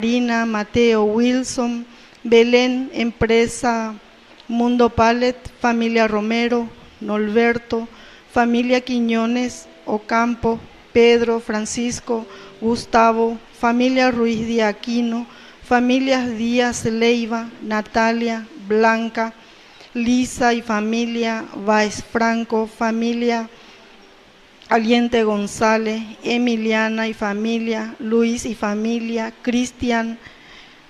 Marina, Mateo, Wilson, Belén, Empresa Mundo Pallet, familia Romero, Norberto, familia Quiñones, Ocampo, Pedro, Francisco, Gustavo, familia Ruiz de Aquino, familias Díaz Leiva, Natalia, Blanca, Lisa y familia, Baez Franco, familia Aliente González, Emiliana y familia, Luis y familia, Cristian,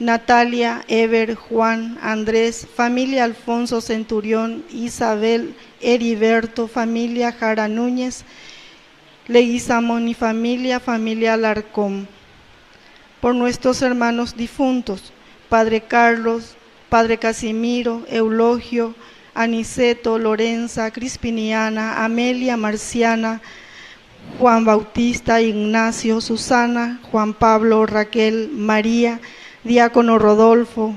Natalia, Ever, Juan, Andrés, familia Alfonso Centurión, Isabel, Heriberto, familia Jara Núñez, Leguizamón y familia, familia Alarcón. Por nuestros hermanos difuntos, Padre Carlos, Padre Casimiro, Eulogio, Aniceto, Lorenza, Crispiniana, Amelia, Marciana, Juan Bautista, Ignacio, Susana, Juan Pablo, Raquel, María, Diácono Rodolfo,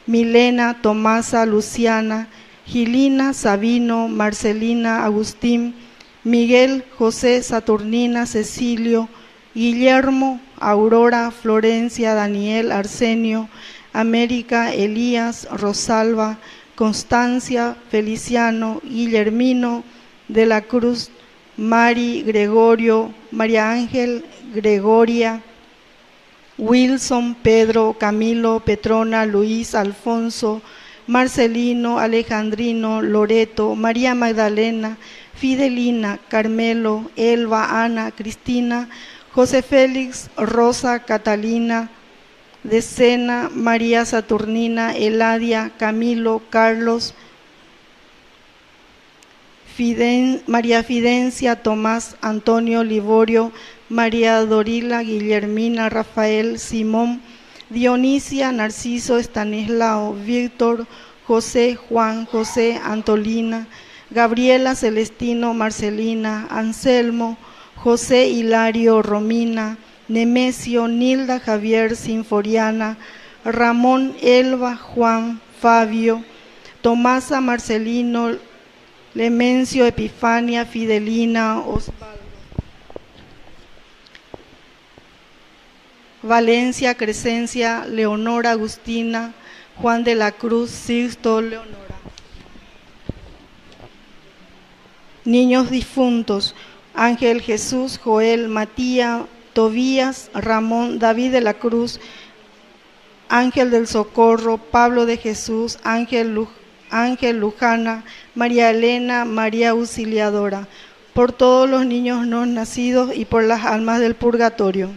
Milena, Tomasa, Luciana, Gilina, Sabino, Marcelina, Agustín, Miguel, José, Saturnina, Cecilio, Guillermo, Aurora, Florencia, Daniel, Arsenio, América, Elías, Rosalba, Constancia, Feliciano, Guillermino, de la Cruz, Mari, Gregorio, María Ángel, Gregoria, Wilson, Pedro, Camilo, Petrona, Luis, Alfonso, Marcelino, Alejandrino, Loreto, María Magdalena, Fidelina, Carmelo, Elba, Ana, Cristina, José Félix, Rosa, Catalina, Decena, María Saturnina, Eladia, Camilo, Carlos, María Fidencia, Tomás, Antonio, Liborio, María Dorila, Guillermina, Rafael, Simón, Dionisia, Narciso, Estanislao, Víctor, José, Juan, José, Antolina, Gabriela, Celestino, Marcelina, Anselmo, José, Hilario, Romina, Nemesio, Nilda, Javier, Sinforiana, Ramón, Elba, Juan, Fabio, Tomasa, Marcelino, Lemencio, Epifania, Fidelina, Osvaldo, Valencia, Crescencia, Leonora, Agustina, Juan de la Cruz, Sixto, Leonora. Niños difuntos: Ángel Jesús, Joel, Matías, Tobías, Ramón, David de la Cruz, Ángel del Socorro, Pablo de Jesús, Ángel Lujana, María Elena, María Auxiliadora, por todos los niños no nacidos y por las almas del purgatorio.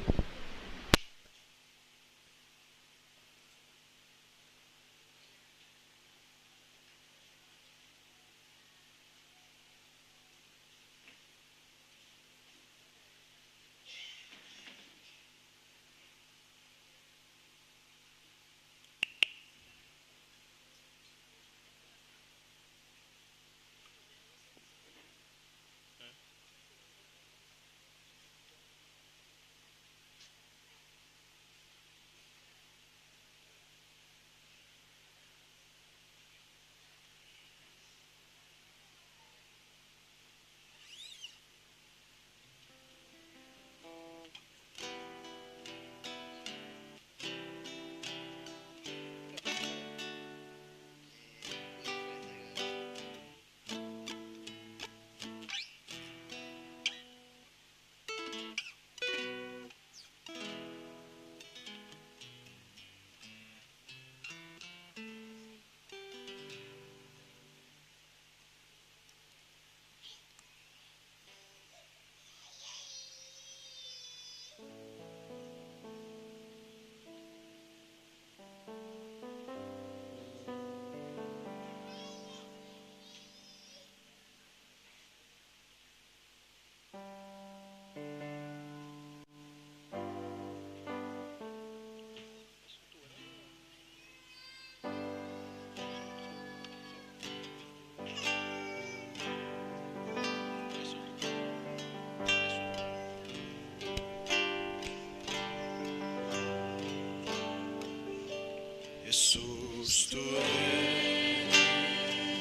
Jesús, tú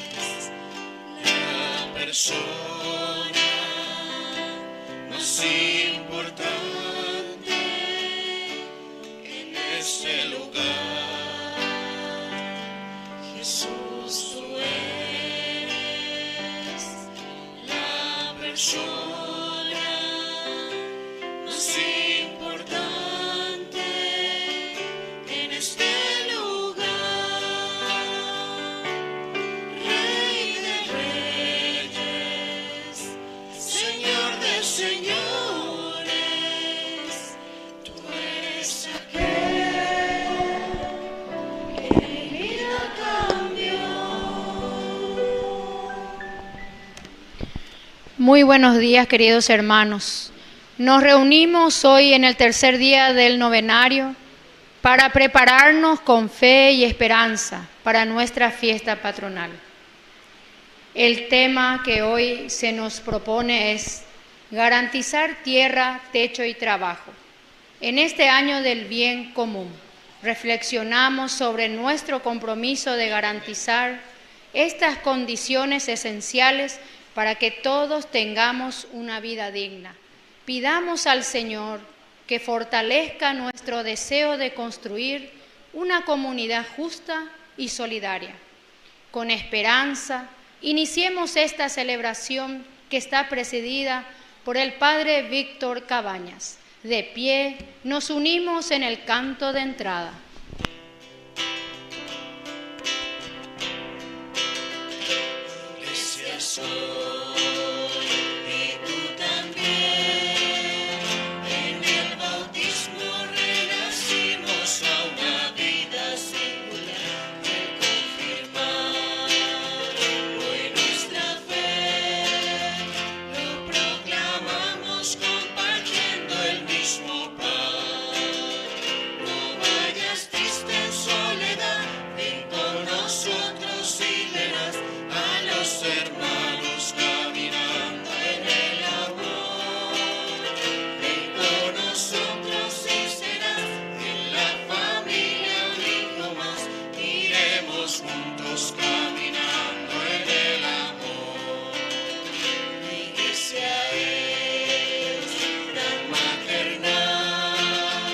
eres la persona más importante en este lugar. Jesús, tú eres la persona más importante en este lugar. Rey de reyes, Señor de señores, tú eres aquel que mi vida cambió. Muy buenos días, queridos hermanos. Nos reunimos hoy en el tercer día del novenario para prepararnos con fe y esperanza para nuestra fiesta patronal. El tema que hoy se nos propone es garantizar tierra, techo y trabajo. En este año del bien común, reflexionamos sobre nuestro compromiso de garantizar estas condiciones esenciales para que todos tengamos una vida digna. Pidamos al Señor que fortalezca nuestro deseo de construir una comunidad justa y solidaria. Con esperanza, iniciemos esta celebración que está presidida por el Padre Víctor Cabañas. De pie, nos unimos en el canto de entrada. Iglesia soy, y tú también. En el bautismo renacimos a una vida singular. El confirmar hoy nuestra fe, lo proclamamos compartiendo el mismo pan. No vayas triste en soledad, ven con nosotros y verás a los hermanos caminando en el amor. Ven con nosotros y serás en la familia un hijo más. Iremos juntos caminando en el amor. Mi iglesia es tan maternal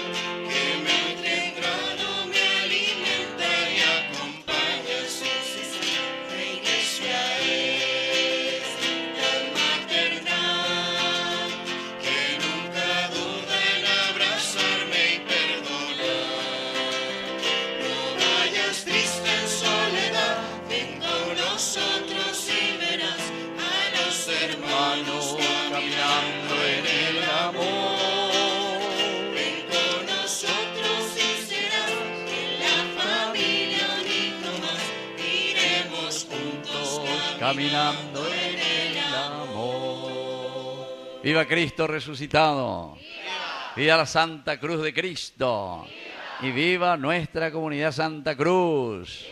que me ha entregado, me alimenta y acompaña sin cesar. Mi iglesia es tan maternal que nunca duda en abrazarme y perdonar. No vayas triste en soledad, ven con nosotros y verás a los hermanos caminando en el amor. Ven con nosotros y serás en la familia un hijo más. Iremos juntos caminando en el amor. ¡Viva Cristo resucitado! ¡Viva la Santa Cruz de Cristo! ¡Y viva nuestra comunidad Santa Cruz!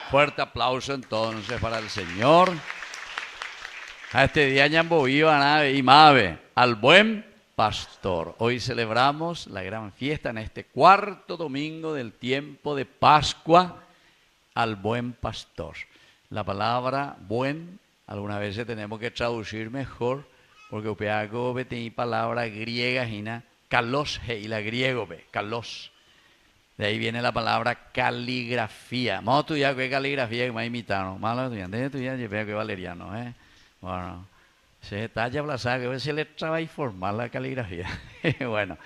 Fuerte aplauso entonces para el Señor. A este día ñambo viva nave y mave, al buen pastor. Hoy celebramos la gran fiesta en este cuarto domingo del tiempo de Pascua, al buen pastor. La palabra buen, algunas veces tenemos que traducir mejor, porque upeago ve tiene palabra griega, gina, kalos, y la griego ve, kalos. De ahí viene la palabra caligrafía. Vamos a estudiar qué caligrafía que me ha imitado. Malo estudiante de estudiar, yo veo que valeriano, Bueno, se talla blazada, que a veces le traba y formar la caligrafía. Bueno,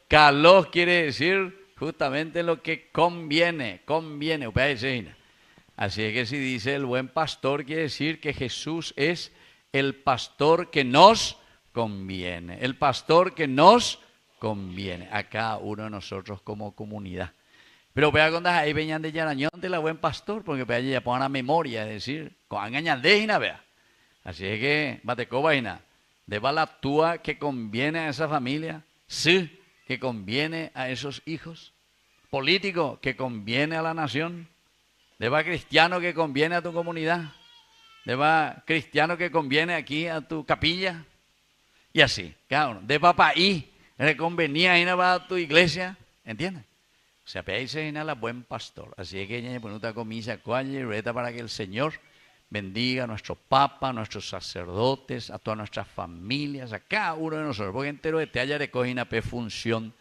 kalos quiere decir justamente lo que conviene, upea dice, gina. Así es que si dice el buen pastor, quiere decir que Jesús es el pastor que nos conviene. El pastor que nos conviene a cada uno de nosotros como comunidad. Pero vea cuando ahí venían de Yarañón de la buen pastor, porque vea ya pongan a memoria, es decir, con engañandejina, vea. Así es que, batecobaina, de la tua que conviene a esa familia, sí, que conviene a esos hijos, político que conviene a la nación, deba cristiano que conviene a tu comunidad, deba cristiano que conviene aquí a tu capilla, y así, cada uno, deba país, le convenía a tu iglesia, ¿entiendes? O sea, ahí se viene la buen pastor. Así es que ella pone una comisa y reta para que el Señor bendiga a nuestro Papa, a nuestros sacerdotes, a todas nuestras familias, a cada uno de nosotros, porque entero de te haya recogido una función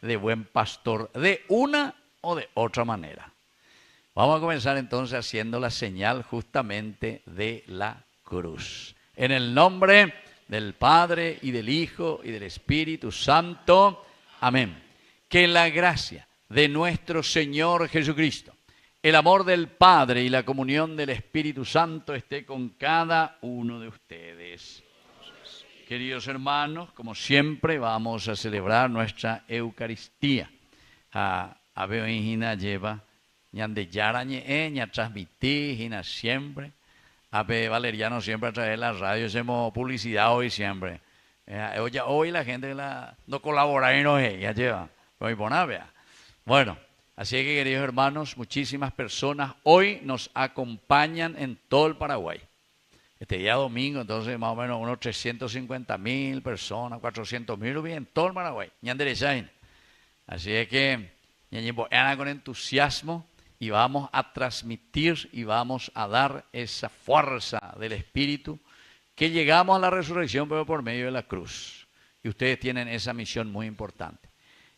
de buen pastor de una o de otra manera. Vamos a comenzar entonces haciendo la señal justamente de la cruz. En el nombre del Padre y del Hijo y del Espíritu Santo. Amén. Que la gracia de nuestro Señor Jesucristo, el amor del Padre y la comunión del Espíritu Santo esté con cada uno de ustedes. Queridos hermanos, como siempre vamos a celebrar nuestra Eucaristía. A Hina lleva ñande yarañe ña transmití Hina siempre. A Valeriano siempre a través de la radio hacemos publicidad hoy siempre. Hoy la gente no colabora y no ya lleva. Bueno, así que queridos hermanos, muchísimas personas hoy nos acompañan en todo el Paraguay. Este día domingo, entonces más o menos unos 350.000 personas, 400.000 en todo el Paraguay. Así es que con entusiasmo y vamos a transmitir y vamos a dar esa fuerza del Espíritu que llegamos a la resurrección pero por medio de la cruz. Y ustedes tienen esa misión muy importante.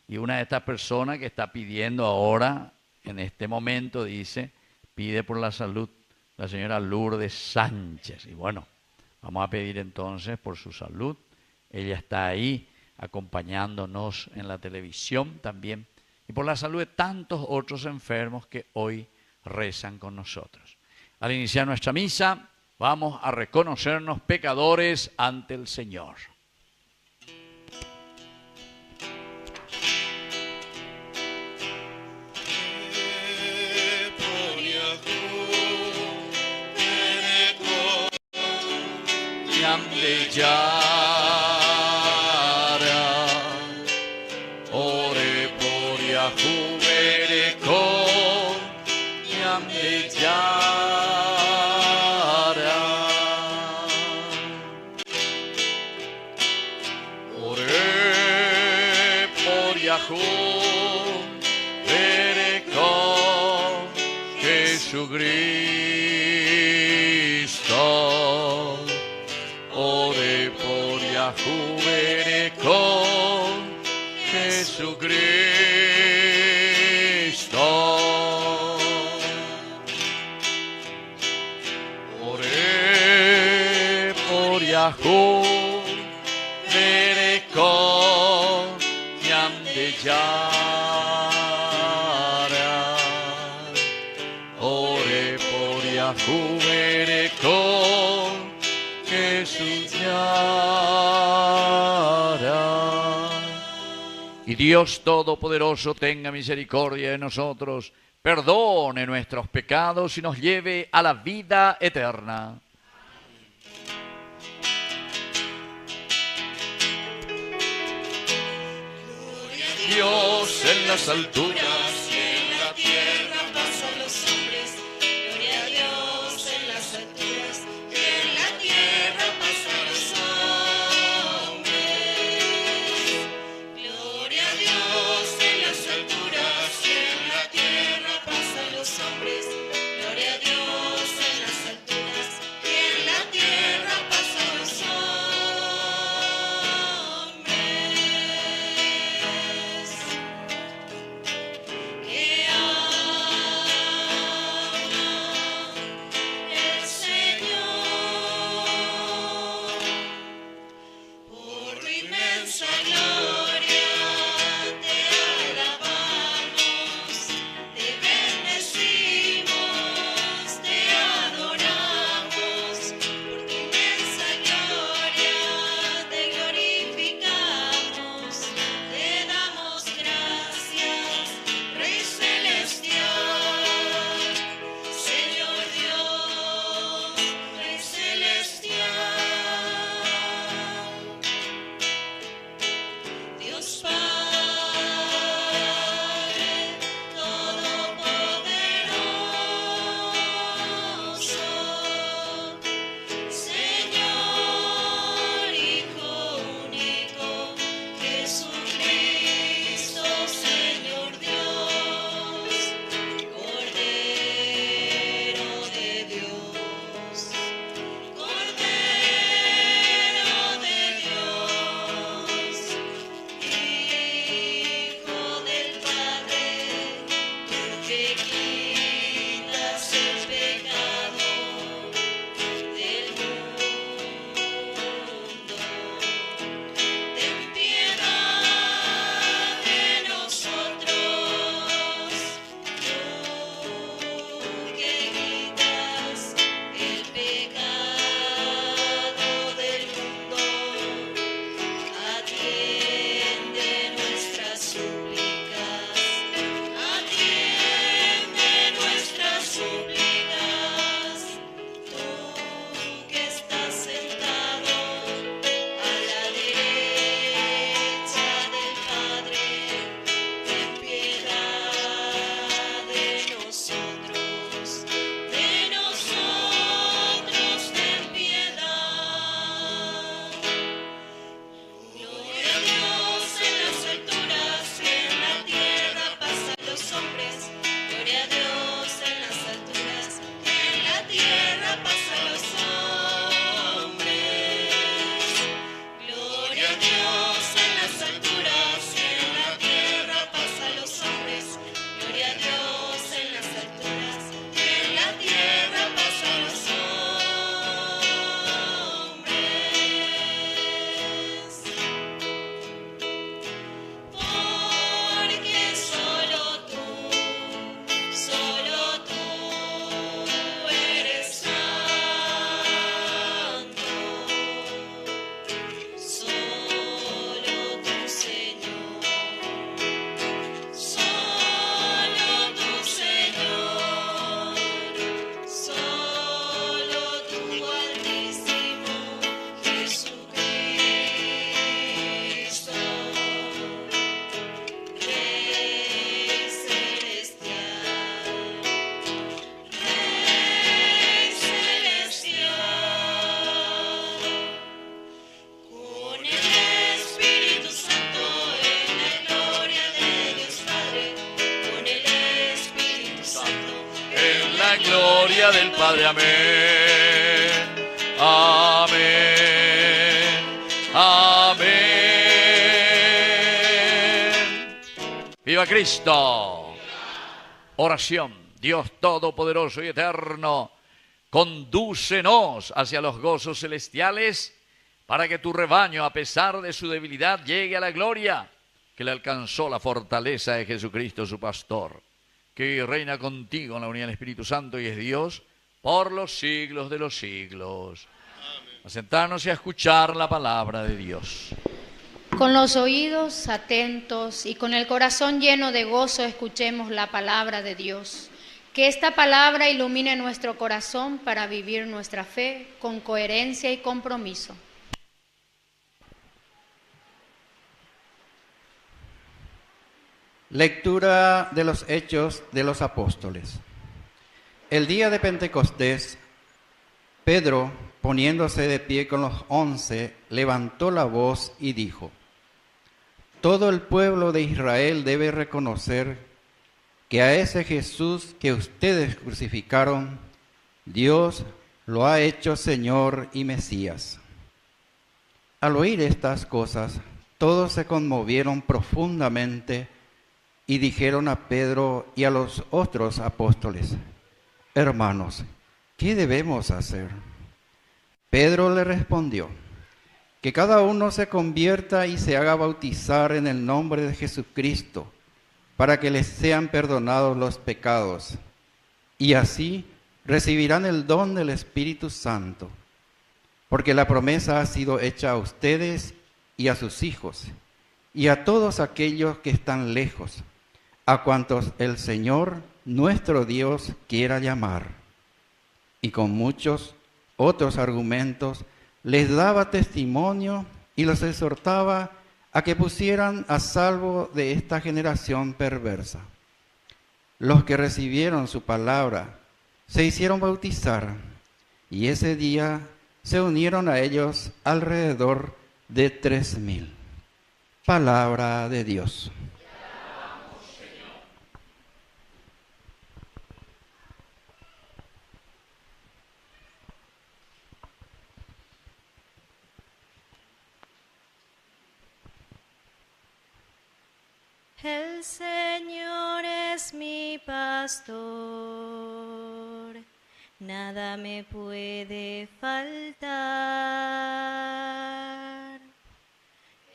Y una de estas personas que está pidiendo ahora, en este momento, dice, pide por la salud, la señora Lourdes Sánchez. Y bueno, vamos a pedir entonces por su salud. Ella está ahí acompañándonos en la televisión también. Y por la salud de tantos otros enfermos que hoy rezan con nosotros. Al iniciar nuestra misa, vamos a reconocernos pecadores ante el Señor. De Yara, ore por Yahu Bereko, Yam de Yara, ore por Yahu Bereko, Jesucristo. Ore por Yahu Bereko, Jesucristo. Ore por Yahu Bereko, Yam de Yara. Ore por Yahu Bereko, Jesús hará. Y Dios Todopoderoso tenga misericordia de nosotros, perdone nuestros pecados y nos lleve a la vida eterna. Dios en las alturas y en la tierra paz a los hombres. Gloria a Dios en las alturas y en la tierra paz a los hombres. Gloria a Dios en las alturas y en la tierra paz a los hombres. Gloria a Dios en las alturas y en la tierra paz a los hombres. que quitas el pecado del mundo. Ten piedad de nosotros, tú que quitas el pecado del mundo. Atiende nuestras súplicas, atiende nuestras súplicas. Tú que estás sentado a la derecha del Padre, ten piedad de nosotros, ten piedad. Gloria a Dios en las alturas y en la tierra paz a los hombres. Gloria a Dios en las alturas y en la tierra paz a los hombres. Gloria a Dios en las alturas y en la tierra paz a los hombres. Gloria a Dios en las alturas y en la tierra paz a los hombres. Porque solo tú eres santo, solo tú, Señor, solo tú, Señor, solo tú, Altísimo Jesucristo. Rey celestial, Rey celestial, con el Espíritu Santo en la gloria de Dios Padre, con el Espíritu Santo En la gloria del Padre, amén. Amén. Amén. ¡Viva Cristo! Oración. Dios Todopoderoso y Eterno, condúcenos hacia los gozos celestiales para que tu rebaño, a pesar de su debilidad, llegue a la gloria que le alcanzó la fortaleza de Jesucristo, su pastor, que vive y reina contigo en la unidad del Espíritu Santo y es Dios por los siglos de los siglos. A sentarnos y a escuchar la palabra de Dios. Con los oídos atentos y con el corazón lleno de gozo escuchemos la palabra de Dios. Que esta palabra ilumine nuestro corazón para vivir nuestra fe con coherencia y compromiso. Lectura de los Hechos de los Apóstoles. El día de Pentecostés, Pedro, poniéndose de pie con los 11, levantó la voz y dijo: todo el pueblo de Israel debe reconocer que a ese Jesús que ustedes crucificaron, Dios lo ha hecho Señor y Mesías. Al oír estas cosas, todos se conmovieron profundamente y dijeron a Pedro y a los otros apóstoles: hermanos, ¿qué debemos hacer? Pedro le respondió: que cada uno se convierta y se haga bautizar en el nombre de Jesucristo, para que les sean perdonados los pecados, y así recibirán el don del Espíritu Santo, porque la promesa ha sido hecha a ustedes y a sus hijos, y a todos aquellos que están lejos, a cuantos el Señor nuestro Dios quiera llamar. Y con muchos otros argumentos les daba testimonio y los exhortaba a que pusieran a salvo de esta generación perversa. Los que recibieron su palabra se hicieron bautizar, y ese día se unieron a ellos alrededor de 3,000. Palabra de Dios. El Señor es mi pastor, pastor, nada me puede faltar.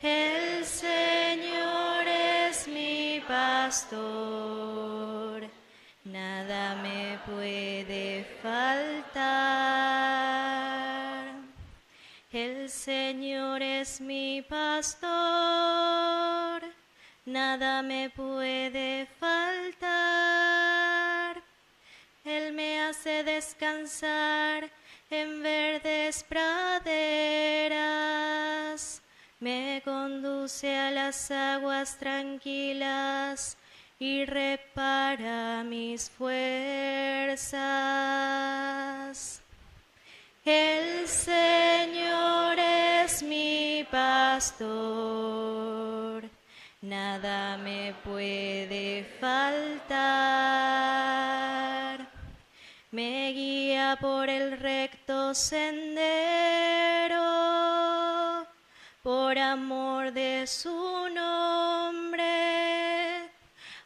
El Señor es mi pastor, nada me puede faltar. El Señor es mi pastor, nada me puede faltar. Él me hace descansar en verdes praderas, me conduce a las aguas tranquilas y repara mis fuerzas. El Señor es mi pastor, nada me puede faltar. Me guía por el recto sendero, por amor de su nombre.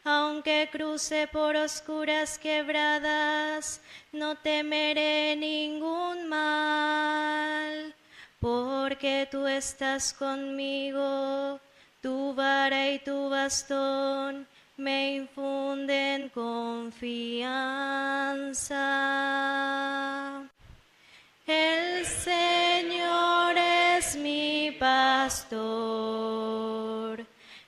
Aunque cruce por oscuras quebradas, no temeré ningún mal, porque tú estás conmigo, tu vara y tu bastón me infunden confianza. El Señor es mi pastor,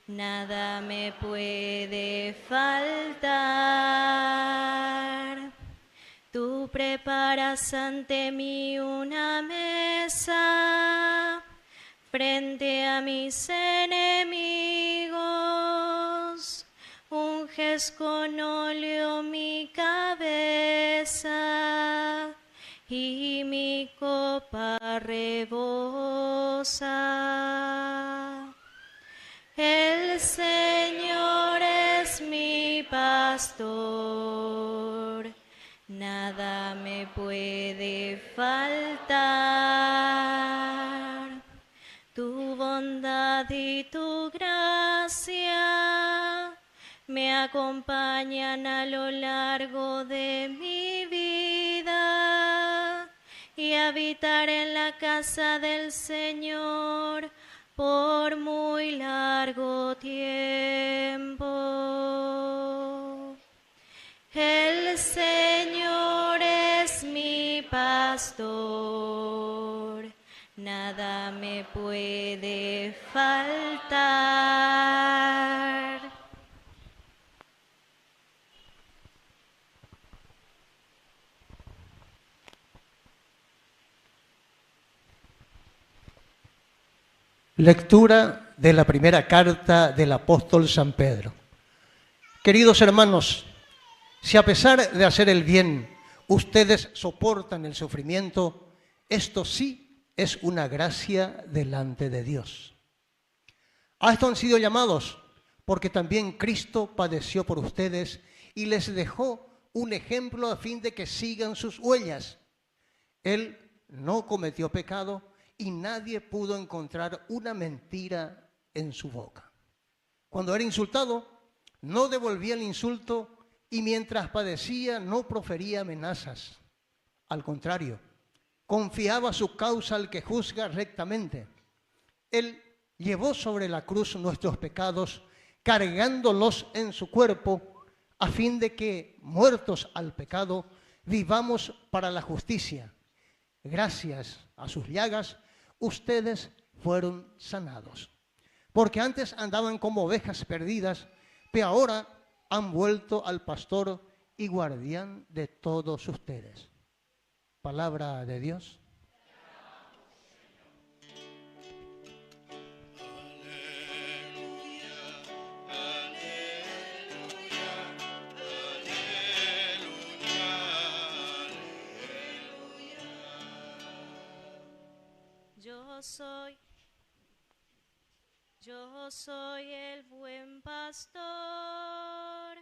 nada me puede faltar. Tú preparas ante mí una mesa frente a mis enemigos. Unges con óleo mi cabeza y mi copa rebosa. El Señor es mi pastor, nada me puede faltar. Tu bondad y tu gracia me acompañan a lo largo de mi vida, y habitar en la casa del Señor por muy largo tiempo. El Señor es mi pastor, nada me puede faltar. Lectura de la primera carta del apóstol San Pedro. Queridos hermanos, si a pesar de hacer el bien ustedes soportan el sufrimiento, esto sí es una gracia delante de Dios. A esto han sido llamados, porque también Cristo padeció por ustedes y les dejó un ejemplo a fin de que sigan sus huellas. Él no cometió pecado y nadie pudo encontrar una mentira en su boca. Cuando era insultado, no devolvía el insulto, y mientras padecía no profería amenazas. Al contrario, confiaba su causa al que juzga rectamente. Él llevó sobre la cruz nuestros pecados, cargándolos en su cuerpo, a fin de que, muertos al pecado, vivamos para la justicia. Gracias a sus llagas, ustedes fueron sanados. Porque antes andaban como ovejas perdidas, pero ahora han vuelto al pastor y guardián de todos ustedes. Palabra de Dios. Yo soy el buen pastor,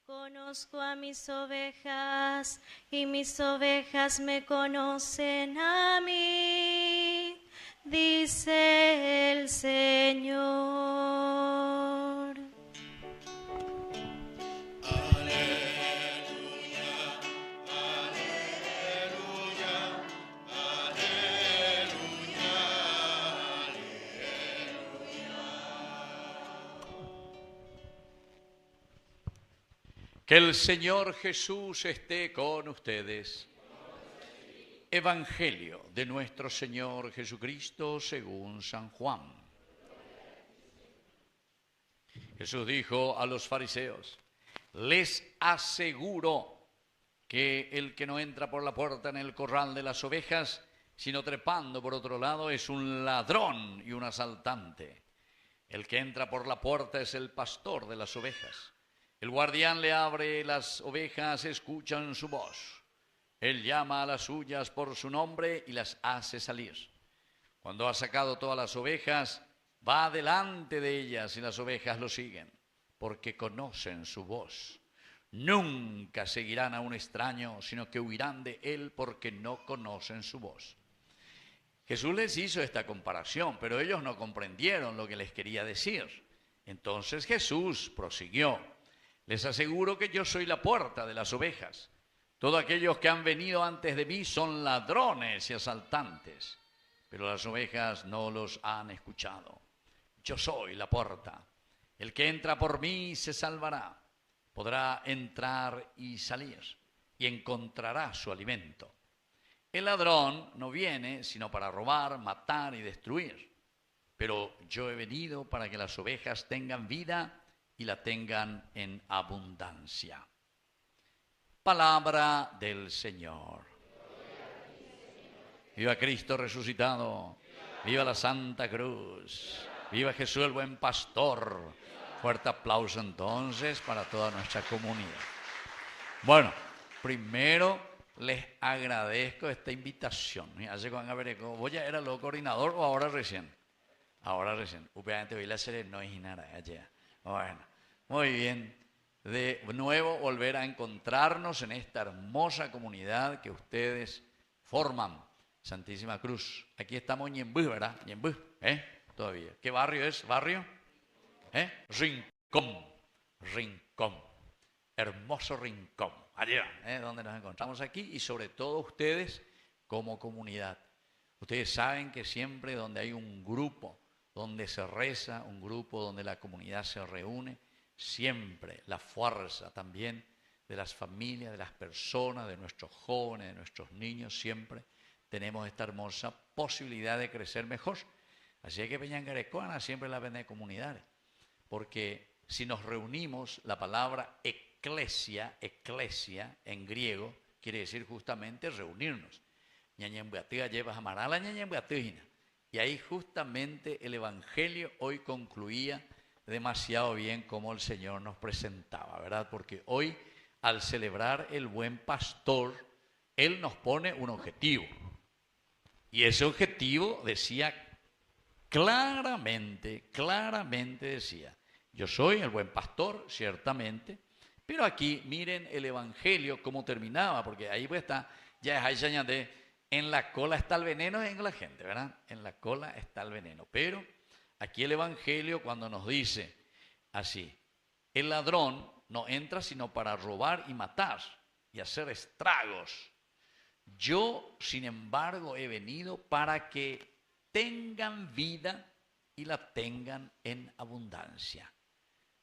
conozco a mis ovejas y mis ovejas me conocen a mí, dice el Señor. Aleluya. Que el Señor Jesús esté con ustedes. Evangelio de nuestro Señor Jesucristo según San Juan. Jesús dijo a los fariseos: les aseguro que el que no entra por la puerta en el corral de las ovejas, sino trepando por otro lado, es un ladrón y un asaltante. El que entra por la puerta es el pastor de las ovejas. El guardián le abre, las ovejas escuchan su voz. Él llama a las suyas por su nombre y las hace salir. Cuando ha sacado todas las ovejas, va delante de ellas y las ovejas lo siguen, porque conocen su voz. Nunca seguirán a un extraño, sino que huirán de él porque no conocen su voz. Jesús les hizo esta comparación, pero ellos no comprendieron lo que les quería decir. Entonces Jesús prosiguió: les aseguro que yo soy la puerta de las ovejas. Todos aquellos que han venido antes de mí son ladrones y asaltantes, pero las ovejas no los han escuchado. Yo soy la puerta. El que entra por mí se salvará. Podrá entrar y salir y encontrará su alimento. El ladrón no viene sino para robar, matar y destruir. Pero yo he venido para que las ovejas tengan vida y la tengan en abundancia. Palabra del Señor. Viva Cristo resucitado. Viva la Santa Cruz. Viva Jesús el buen pastor. Fuerte aplauso entonces para toda nuestra comunidad. Bueno, primero les agradezco esta invitación. Hace con Avereco, ¿vos ya era lo coordinador o ahora recién? Ahora recién. Obviamente hoy la serie no es nada allá. Bueno, muy bien. De nuevo volver a encontrarnos en esta hermosa comunidad que ustedes forman. Santísima Cruz. Aquí estamos en Ñembú, ¿verdad? Ñembú, todavía. ¿Qué barrio es? ¿Barrio? Rincón. Rincón. Hermoso Rincón. Allá, donde nos encontramos aquí, y sobre todo ustedes como comunidad. Ustedes saben que siempre donde hay un grupo, donde se reza, un grupo donde la comunidad se reúne, siempre la fuerza también de las familias, de las personas, de nuestros jóvenes, de nuestros niños, siempre tenemos esta hermosa posibilidad de crecer mejor. Así que Peñangarecoana siempre la vende de comunidades, porque si nos reunimos, la palabra eclesia en griego quiere decir justamente reunirnos. Ñañembuatía llevas amarala ñañembuatígina. Y ahí justamente el Evangelio hoy concluía demasiado bien como el Señor nos presentaba, ¿verdad? Porque hoy, al celebrar el buen pastor, Él nos pone un objetivo. Y ese objetivo decía claramente decía: yo soy el buen pastor, ciertamente, pero aquí miren el Evangelio cómo terminaba, porque ahí pues está, ya es ahí de en la cola está el veneno en la gente, ¿verdad? En la cola está el veneno. Pero aquí el Evangelio cuando nos dice así: el ladrón no entra sino para robar y matar y hacer estragos. Yo, sin embargo, he venido para que tengan vida y la tengan en abundancia.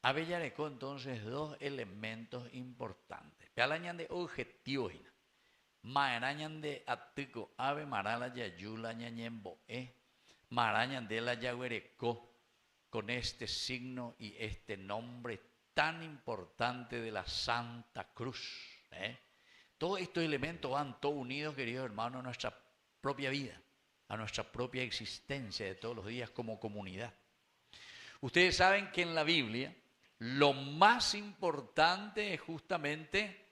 Avellarecó entonces dos elementos importantes. Pealañan de objetivos. Maerañan de atico ave marala yayula ñañembo marañan de la yaguerecó, con este signo y este nombre tan importante de la Santa Cruz. Todos estos elementos van todos unidos, queridos hermanos, a nuestra propia vida, a nuestra propia existencia de todos los días como comunidad. Ustedes saben que en la Biblia lo más importante es justamente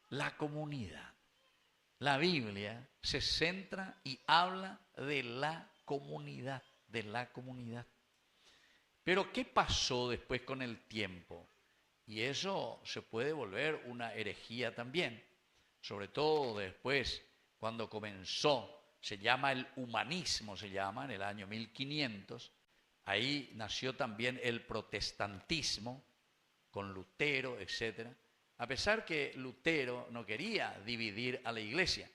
la comunidad. La Biblia se centra y habla de la comunidad, Pero ¿qué pasó después con el tiempo? Y eso se puede volver una herejía también, sobre todo después cuando comenzó, se llama el humanismo, en el año 1500, ahí nació también el protestantismo con Lutero, etc. A pesar que Lutero no quería dividir a la iglesia,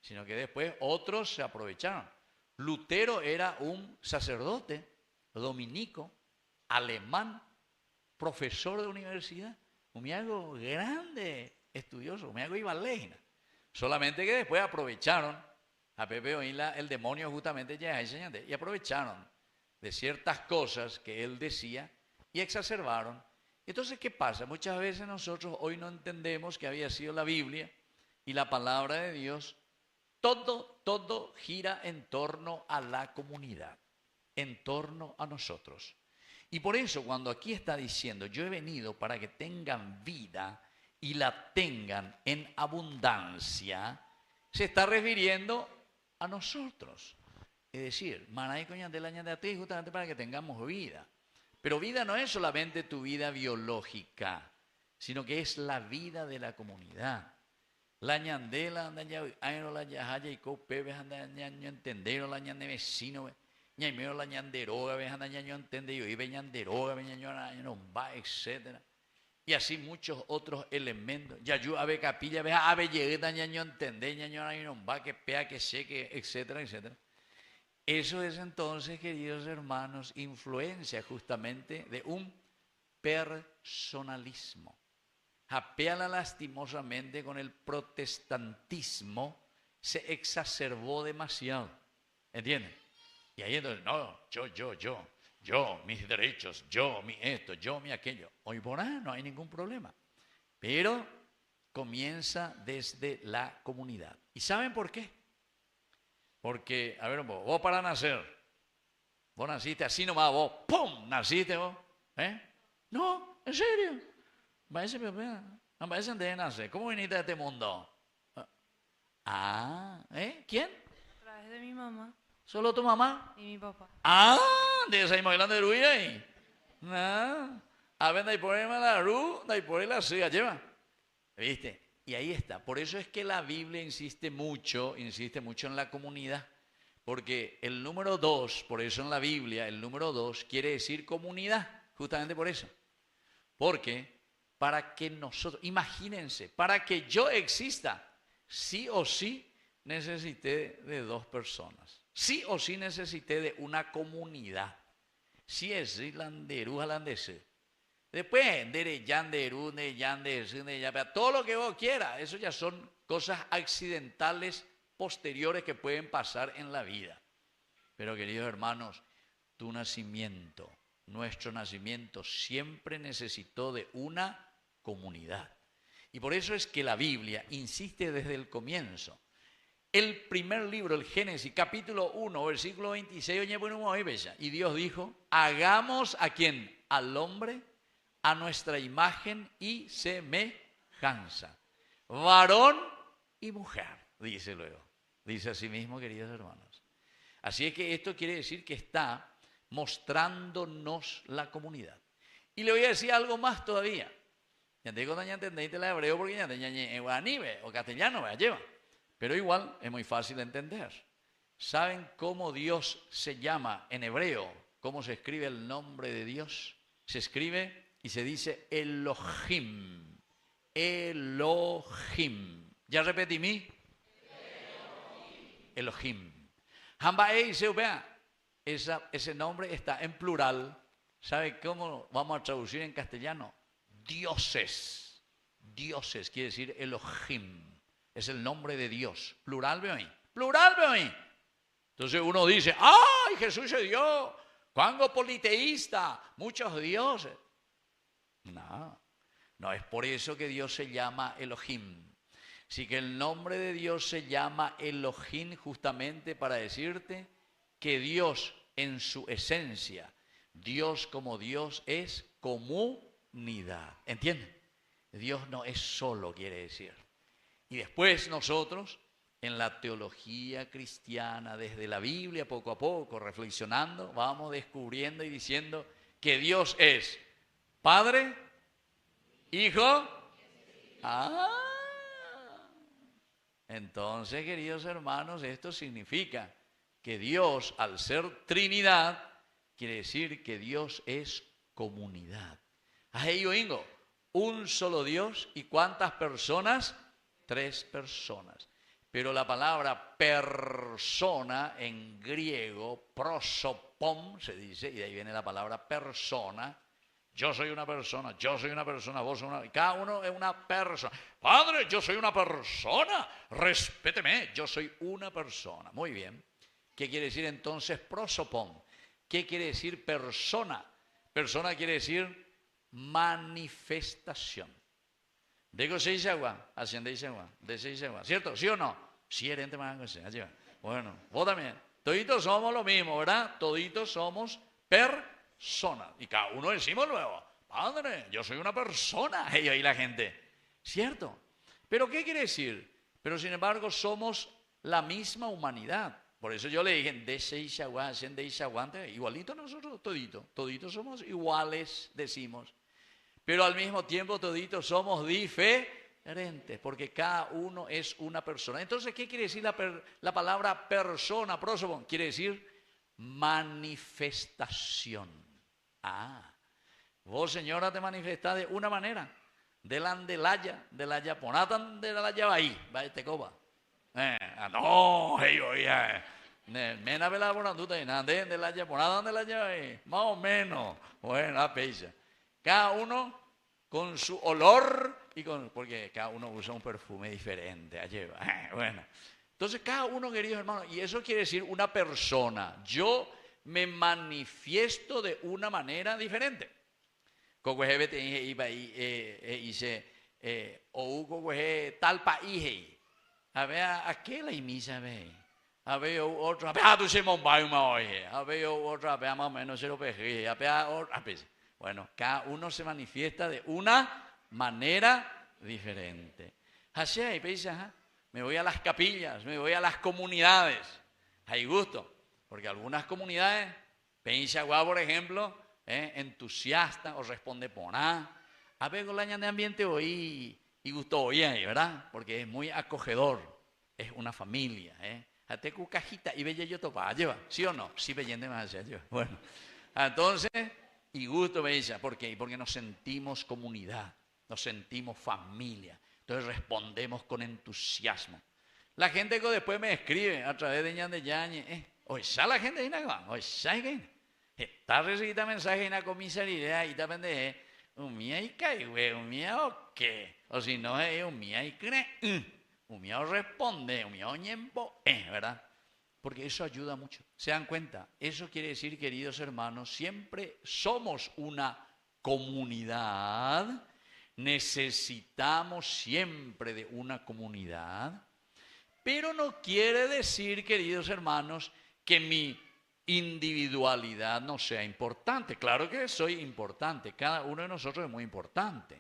sino que después otros se aprovecharon. Lutero era un sacerdote dominico, alemán, profesor de universidad, un algo grande, estudioso, un algo iba leína. Solamente que después aprovecharon, a Pepe Oíla, el demonio justamente ya enseñante, y aprovecharon de ciertas cosas que él decía y exacerbaron. Entonces, ¿qué pasa? Muchas veces nosotros hoy no entendemos que había sido la Biblia y la palabra de Dios. Todo gira en torno a la comunidad, en torno a nosotros. Y por eso cuando aquí está diciendo, yo he venido para que tengan vida y la tengan en abundancia, se está refiriendo a nosotros. Es decir, Maray Coñante la Ñandate justamente para que tengamos vida. Pero vida no es solamente tu vida biológica, sino que es la vida de la comunidad. La ñandela anda ya aero la yahaya y copebes anda ñaño entendero la ñande vecino ñaimero la ñanderoga ves anda ñaño entende yo ibe ñanderoga ve ñaño no va etcétera y así muchos otros elementos ya yo ave capilla ves ave llegada ñaño entende ñaño no va que pea que sé que etcétera etcétera. Eso es entonces, queridos hermanos, influencia justamente de un personalismo. Apela lastimosamente con el protestantismo, se exacerbó demasiado. ¿Entienden? Y ahí entonces, no, yo, mis derechos, yo, mi esto, yo, mi aquello. Hoy por ahí no hay ningún problema. Pero comienza desde la comunidad. ¿Y saben por qué? Porque, a ver, vos para nacer, vos naciste así nomás, vos, ¡pum!, naciste vos. No, en serio. Parece de nacer. ¿Cómo viniste a este mundo? ¿Quién? A través de mi mamá ¿Solo tu mamá? y mi papá. De esa más grande de Ruya ahí. A ver, dai por ahí la Ru, dai por ahí la Siga, lleva. ¿Viste? Y ahí está. Por eso es que la Biblia insiste mucho en la comunidad. Porque el número 2, por eso en la Biblia, el número 2 quiere decir comunidad. Justamente por eso. Porque para que nosotros, imagínense, para que yo exista, sí o sí necesité de 2 personas. Sí o sí necesité de una comunidad. Sí es landerú, alandese. Después, todo lo que vos quieras, eso ya son cosas accidentales posteriores que pueden pasar en la vida. Pero queridos hermanos, tu nacimiento, nuestro nacimiento siempre necesitó de una comunidad. Y por eso es que la Biblia insiste desde el comienzo. El primer libro, el Génesis, capítulo 1, versículo 26, y Dios dijo, hagamos ¿a quién? Al hombre a nuestra imagen y semejanza. Varón y mujer, dice luego. Dice así mismo, queridos hermanos. Así es que esto quiere decir que está mostrándonos la comunidad. Y le voy a decir algo más todavía. Ya te digo, no entendéis la hebreo porque ya te en guaraní o castellano, me lleva. Pero igual es muy fácil de entender. ¿Saben cómo Dios se llama en hebreo? ¿Cómo se escribe el nombre de Dios? Se escribe y se dice Elohim. Elohim. ¿Ya repetí mí? Elohim. Ese nombre está en plural. ¿Sabe cómo vamos a traducir en castellano? Dioses. Dioses quiere decir Elohim. Es el nombre de Dios. Plural, veo ahí. Plural, veo ahí. Entonces uno dice, ¡ay, Jesús es Dios! ¡Cuánto politeísta! Muchos dioses. No es por eso que Dios se llama Elohim. Sí que el nombre de Dios se llama Elohim justamente para decirte que Dios en su esencia, Dios como Dios es comunidad. ¿Entienden? Dios no es solo, quiere decir. Y después nosotros, en la teología cristiana, desde la Biblia, poco a poco, reflexionando, vamos descubriendo y diciendo que Dios es Padre, Hijo. Entonces, queridos hermanos, esto significa que Dios, al ser Trinidad, quiere decir que Dios es comunidad. Ahí yo vengo, un solo Dios, ¿y cuántas personas? 3 personas. Pero la palabra persona en griego, prosopon, se dice, y de ahí viene la palabra persona. Yo soy una persona, vos sos una... Cada uno es una persona. Padre, yo soy una persona, respéteme, yo soy una persona. Muy bien. ¿Qué quiere decir entonces prosopon? ¿Qué quiere decir persona? Persona quiere decir manifestación. Digo, se dice agua, asciende dice agua, de se dice agua. ¿Cierto? ¿Sí o no? Sí, herente más. Bueno, vos también. Toditos somos lo mismo, ¿verdad? Toditos somos personas. Y cada uno decimos luego, Padre, yo soy una persona. Y ahí la gente, ¿cierto? ¿Pero qué quiere decir? Pero sin embargo somos la misma humanidad. Por eso yo le dije, de se dice agua, asciende dice aguante. Igualito nosotros, toditos somos iguales, decimos. Pero al mismo tiempo toditos somos diferentes, porque cada uno es una persona. Entonces, ¿qué quiere decir la palabra persona, prosopon? Quiere decir manifestación. Vos, señora, te manifestás de una manera. Delante de la yaponatan, de la yabaí, va este coba. No, mena vela bonanduta, de la yaponatan, de la yabaí, más o menos. Bueno, a pecha. Cada uno con su olor porque cada uno usa un perfume diferente. Bueno, entonces cada uno, queridos hermanos, y eso quiere decir una persona. Yo me manifiesto de una manera diferente. Tal país. A ver, ¿a qué la imisa ve? A ver, otra, tú se monba hoy. A ver, otra, más o menos se lo peje. A ver, otra, bueno, cada uno se manifiesta de una manera diferente. Así hay, me voy a las capillas, me voy a las comunidades. Hay gusto, porque algunas comunidades, Pensaguá, por ejemplo, entusiasta o responde por nada. A ver, con la de ambiente hoy y gusto hoy ahí, ¿verdad? Porque es muy acogedor, es una familia, Ate cu cajita y bella yo topa, lleva, ¿sí o no? Sí, bellende más allá, lleva. Bueno, entonces, y gusto bella, ¿por qué? Porque nos sentimos comunidad, nos sentimos familia, entonces respondemos con entusiasmo. La gente que después me escribe a través de Ñan de Yañe, hoy sale la gente de Nagua, hoy sale que está recibiendo mensaje en la comisaría y está pendeje, un mía y cae, un mía o qué, o si no es un mía y cree, un mía responde, un mía oñembo, ¿verdad? Porque eso ayuda mucho. ¿Se dan cuenta? Eso quiere decir, queridos hermanos, siempre somos una comunidad, necesitamos siempre de una comunidad, pero no quiere decir, queridos hermanos, que mi individualidad no sea importante. Claro que soy importante, cada uno de nosotros es muy importante.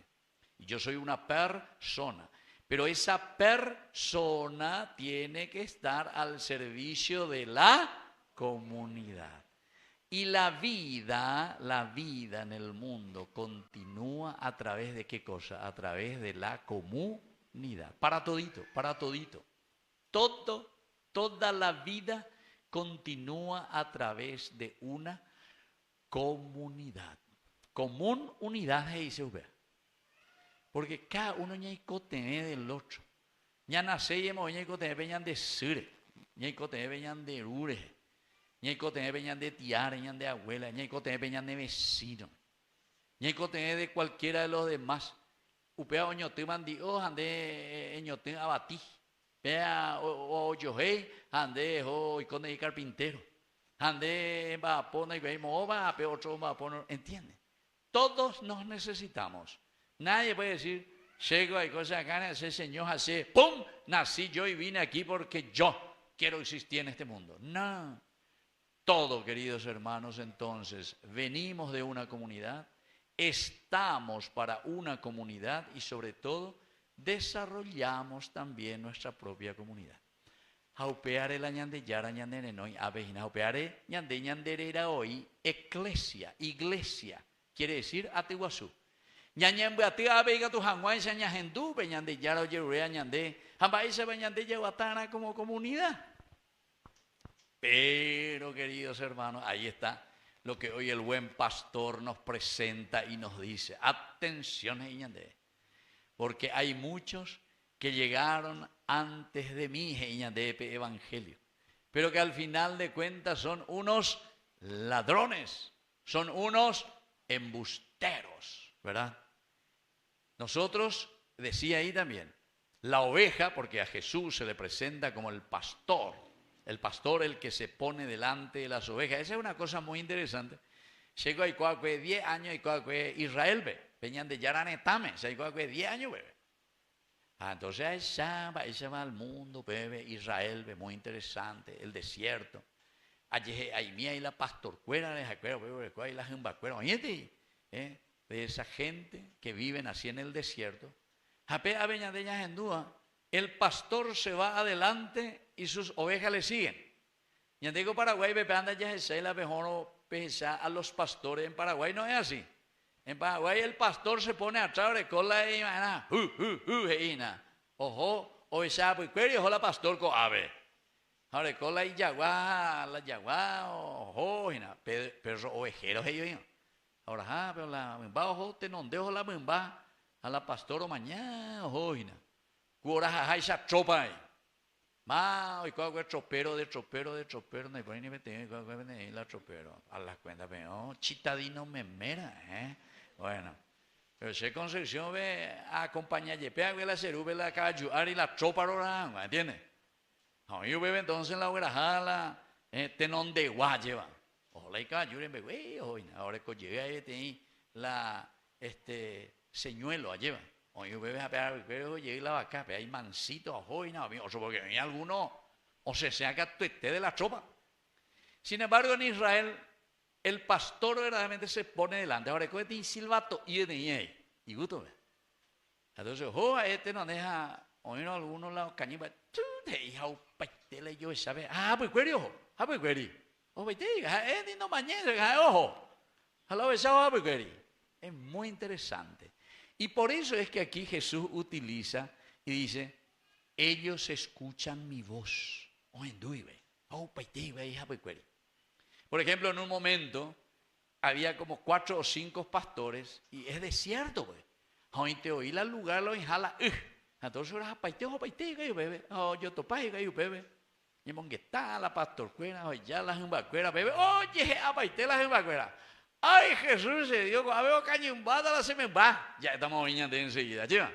Y yo soy una persona. Pero esa persona tiene que estar al servicio de la comunidad. Y la vida en el mundo continúa a través de ¿qué cosa? A través de la comunidad. Para todito. Toda la vida continúa a través de una comunidad. Común unidad, dice usted. Porque cada uno ñay cotené del otro. Ya nace y ñay cotené veñan de sure, ñay cotené veñan de rure, ñay cotené veñan de tiara, ñay de abuela, ñay cotené veñan de vecino, ñay cotené de cualquiera de los demás. Upea oñote mandio, ande oñote abatí, pea o yohei, ande o icone y carpintero, ande va a poner y veimo va a pe otro va a poner, ¿entiende? Todos nos necesitamos. Nadie puede decir, llego hay cosas acá, ese señor hace, ¡pum! Nací yo y vine aquí porque yo quiero existir en este mundo. No. Todo, queridos hermanos, entonces, venimos de una comunidad, estamos para una comunidad y sobre todo, desarrollamos también nuestra propia comunidad. Jaupeare la ñandeyara ñandenenoy, avejina, jaupeare ñande ñanderera hoy, iglesia, quiere decir Atiguazú. Ñañembe atia vega tu hanguay se ñajendu beñande yaro yerurea ñande hambai se beñande yeguatana como comunidad. Pero queridos hermanos, ahí está lo que hoy el buen pastor nos presenta y nos dice. Atención, ñande, porque hay muchos que llegaron antes de mí, ñande evangelio, pero que al final de cuentas son unos ladrones, son unos embustores. enteros, ¿verdad? Nosotros, decía ahí también, la oveja, porque a Jesús se le presenta como el pastor el que se pone delante de las ovejas. Esa es una cosa muy interesante. Llegó ahí cuando 10 años y cuando Israel ve, venían de Yaranetame, se cuando 10 años bebe. Entonces ahí va al mundo, bebe, Israel ve, muy interesante, el desierto. Ahí mía y la pastorcuera, y la jumbacuera, oye, de esa gente que viven así en el desierto. El pastor se va adelante y sus ovejas le siguen. Y digo Paraguay, a los pastores en Paraguay no es así. En Paraguay el pastor se pone atrás de cola y ojo, o esa pues ojo la pastor co ave. Ahora cola y la yagua, ojo, perro ovejeros ellos. Ahora pero la ojo te non dejo la mumba a la pastor o mañana, ojo, cuora esa tropa ahí. Ma, y cuál tropero, no hay por ahí ni me tengo, la tropero. A las cuentas, pero chitadino me mera, Bueno, pero si Concepción ve a acompañar, pega la cerube, la cayuar y la tropa, ¿me entiendes? Yo bebe entonces la grajala, tenón de guayeva. Ojalá y cayuren, ahora que llega ahí, la, señuelo, lleva. Yo bebe a pegar, llegué la vaca, pero hay mansito, ojo, y nada, porque hay alguno, o sea que tuete de la tropa. Sin embargo, en Israel, el pastor verdaderamente se pone delante. Ahora, ¿cómo es silbato? Y de ahí, y gusto, ve. Entonces, ojo, no deja, oír algunos lados, cañiba, hija, paitele, yo sabe, pues cuerio, pues cueri. O diga, no mañana, ojo, a la vez, pues cueri. Es muy interesante. Y por eso es que aquí Jesús utiliza y dice, ellos escuchan mi voz. Por ejemplo, en un momento había como 4 o 5 pastores y es desierto, pues. Te oí la lugar, lo inhala, entonces ahora yo bebe, yo topay, yo bebe. Y mongueta la pastorcuera, ya la jumbacuera, bebe, oye, apaité la jumbacuera. Ay, Jesús se dio, a ver, cañumbada la se me va. Ya estamos viendo enseguida, lleva.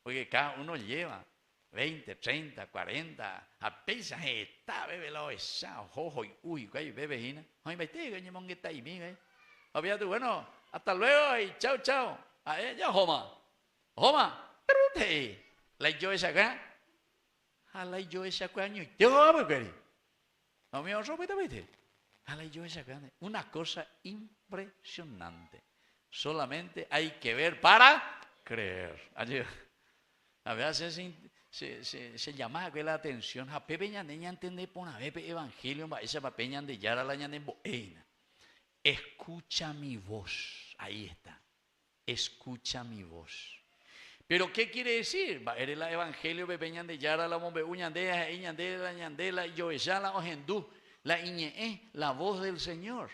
Porque cada uno lleva 20, 30, 40, apenas está, bebe la oesa, ojo, uy, bebe, hina. Ay, me te gañe mongueta y mi, había tú, bueno, hasta luego y chao, chao. A ella, Joma, trute. La yo esa acá, a la yo esa caño, yo, bebe, a mí, oso, vete. Una cosa impresionante. Solamente hay que ver para creer. A veces se llama la atención. A Pepe ñaneña entender por una vez evangelio, esa papeña de yara la ñanen boeina. Escucha mi voz. Ahí está. Escucha mi voz. Pero ¿qué quiere decir? Eres el evangelio pepeña de yara la mombe uñandea, la ñandela, yo la ogendú. La iñe, la voz del Señor.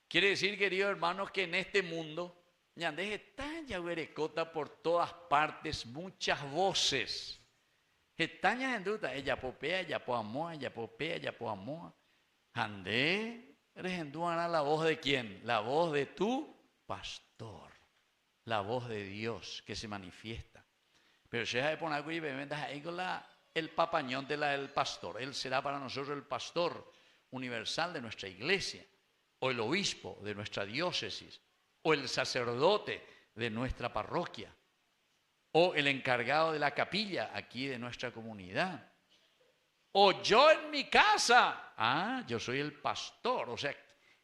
Quiere decir, queridos hermanos, que en este mundo, ñandé está ya verecota por todas partes, muchas voces. Estaña en duda, ella popea, ella po amor, ella popea, ella po amor. Andé, eres en duda la voz de quién? La voz de tu pastor. La voz de Dios que se manifiesta. Pero si hay poner algo y el papañón del pastor. Él será para nosotros el pastor universal de nuestra iglesia, o el obispo de nuestra diócesis, o el sacerdote de nuestra parroquia, o el encargado de la capilla aquí de nuestra comunidad, o yo en mi casa, yo soy el pastor. O sea,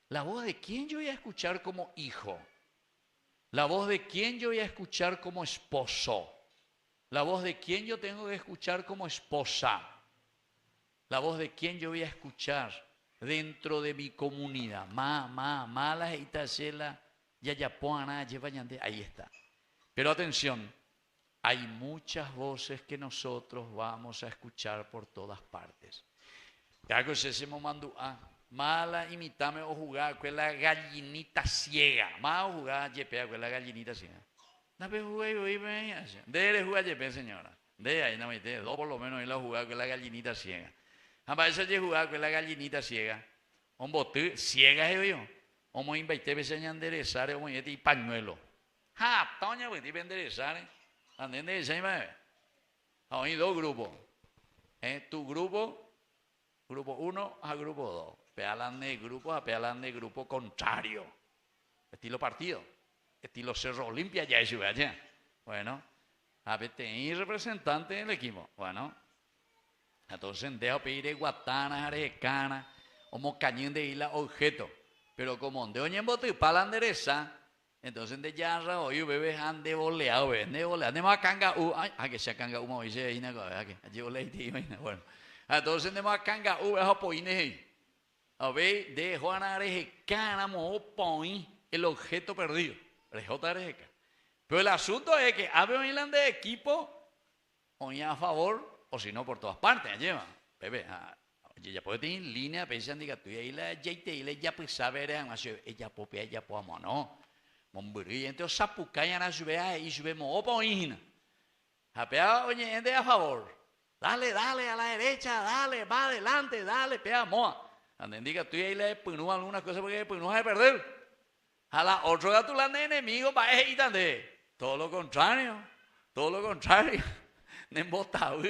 la voz de quién yo voy a escuchar como hijo, la voz de quién yo voy a escuchar como esposo, la voz de quién yo tengo que escuchar como esposa, la voz de quién yo voy a escuchar dentro de mi comunidad. Malas itachela, yayapuana, llevañande, ahí está. Pero atención, hay muchas voces que nosotros vamos a escuchar por todas partes. Ya que se me mandó mala imitame o jugar con la gallinita ciega. Más jugar yepea con la gallinita ciega. No me jugué hoy, debe jugar yepea, señora. De ahí no me entiende, dos por lo menos él a jugar con la gallinita ciega. A veces yo jugaba con la gallinita ciega. Un bote ciega, yo. Omo invité veces a enderezar, omo y pañuelo. Ha, toña, pues, te enderezar. Ande enderezar, hay dos grupos. Tu grupo 1 a grupo 2. Pealan de grupo a pealan de grupo contrario. Estilo partido. Estilo Cerro Olimpia, ya eso, allá. Bueno, a ver, tenéis representante del equipo. Bueno, entonces dejo pedir guatana, arecana, como cañón de isla objeto. Pero como de oñen bote para la endereza, entonces de ya hoy bebés han de boleado, de boleado, de más canga que se canga como dice ahí, que allí boleite, bueno. Entonces de más canga es apoyne. A ver, de Juan Arejecana, mo poin el objeto perdido. Pero el asunto es que había un de equipo, oye a favor, o si no por todas partes, lleva. Bebé, oye, ya puede tener línea, pensan, diga, tú y la jeite, y le ya pues saber, ella popea, ella podamos, no. Momburí, entonces sapucayan a su vea y subemos, opa, oína. Japea, oye, de a favor. Dale, dale a la derecha, dale, va adelante, dale, pea, moa. Anden, diga, tú y le ponú alguna cosa porque ponú a perder. A la otro gato la de enemigo va a ir de todo lo contrario, todo lo contrario. Nembotado,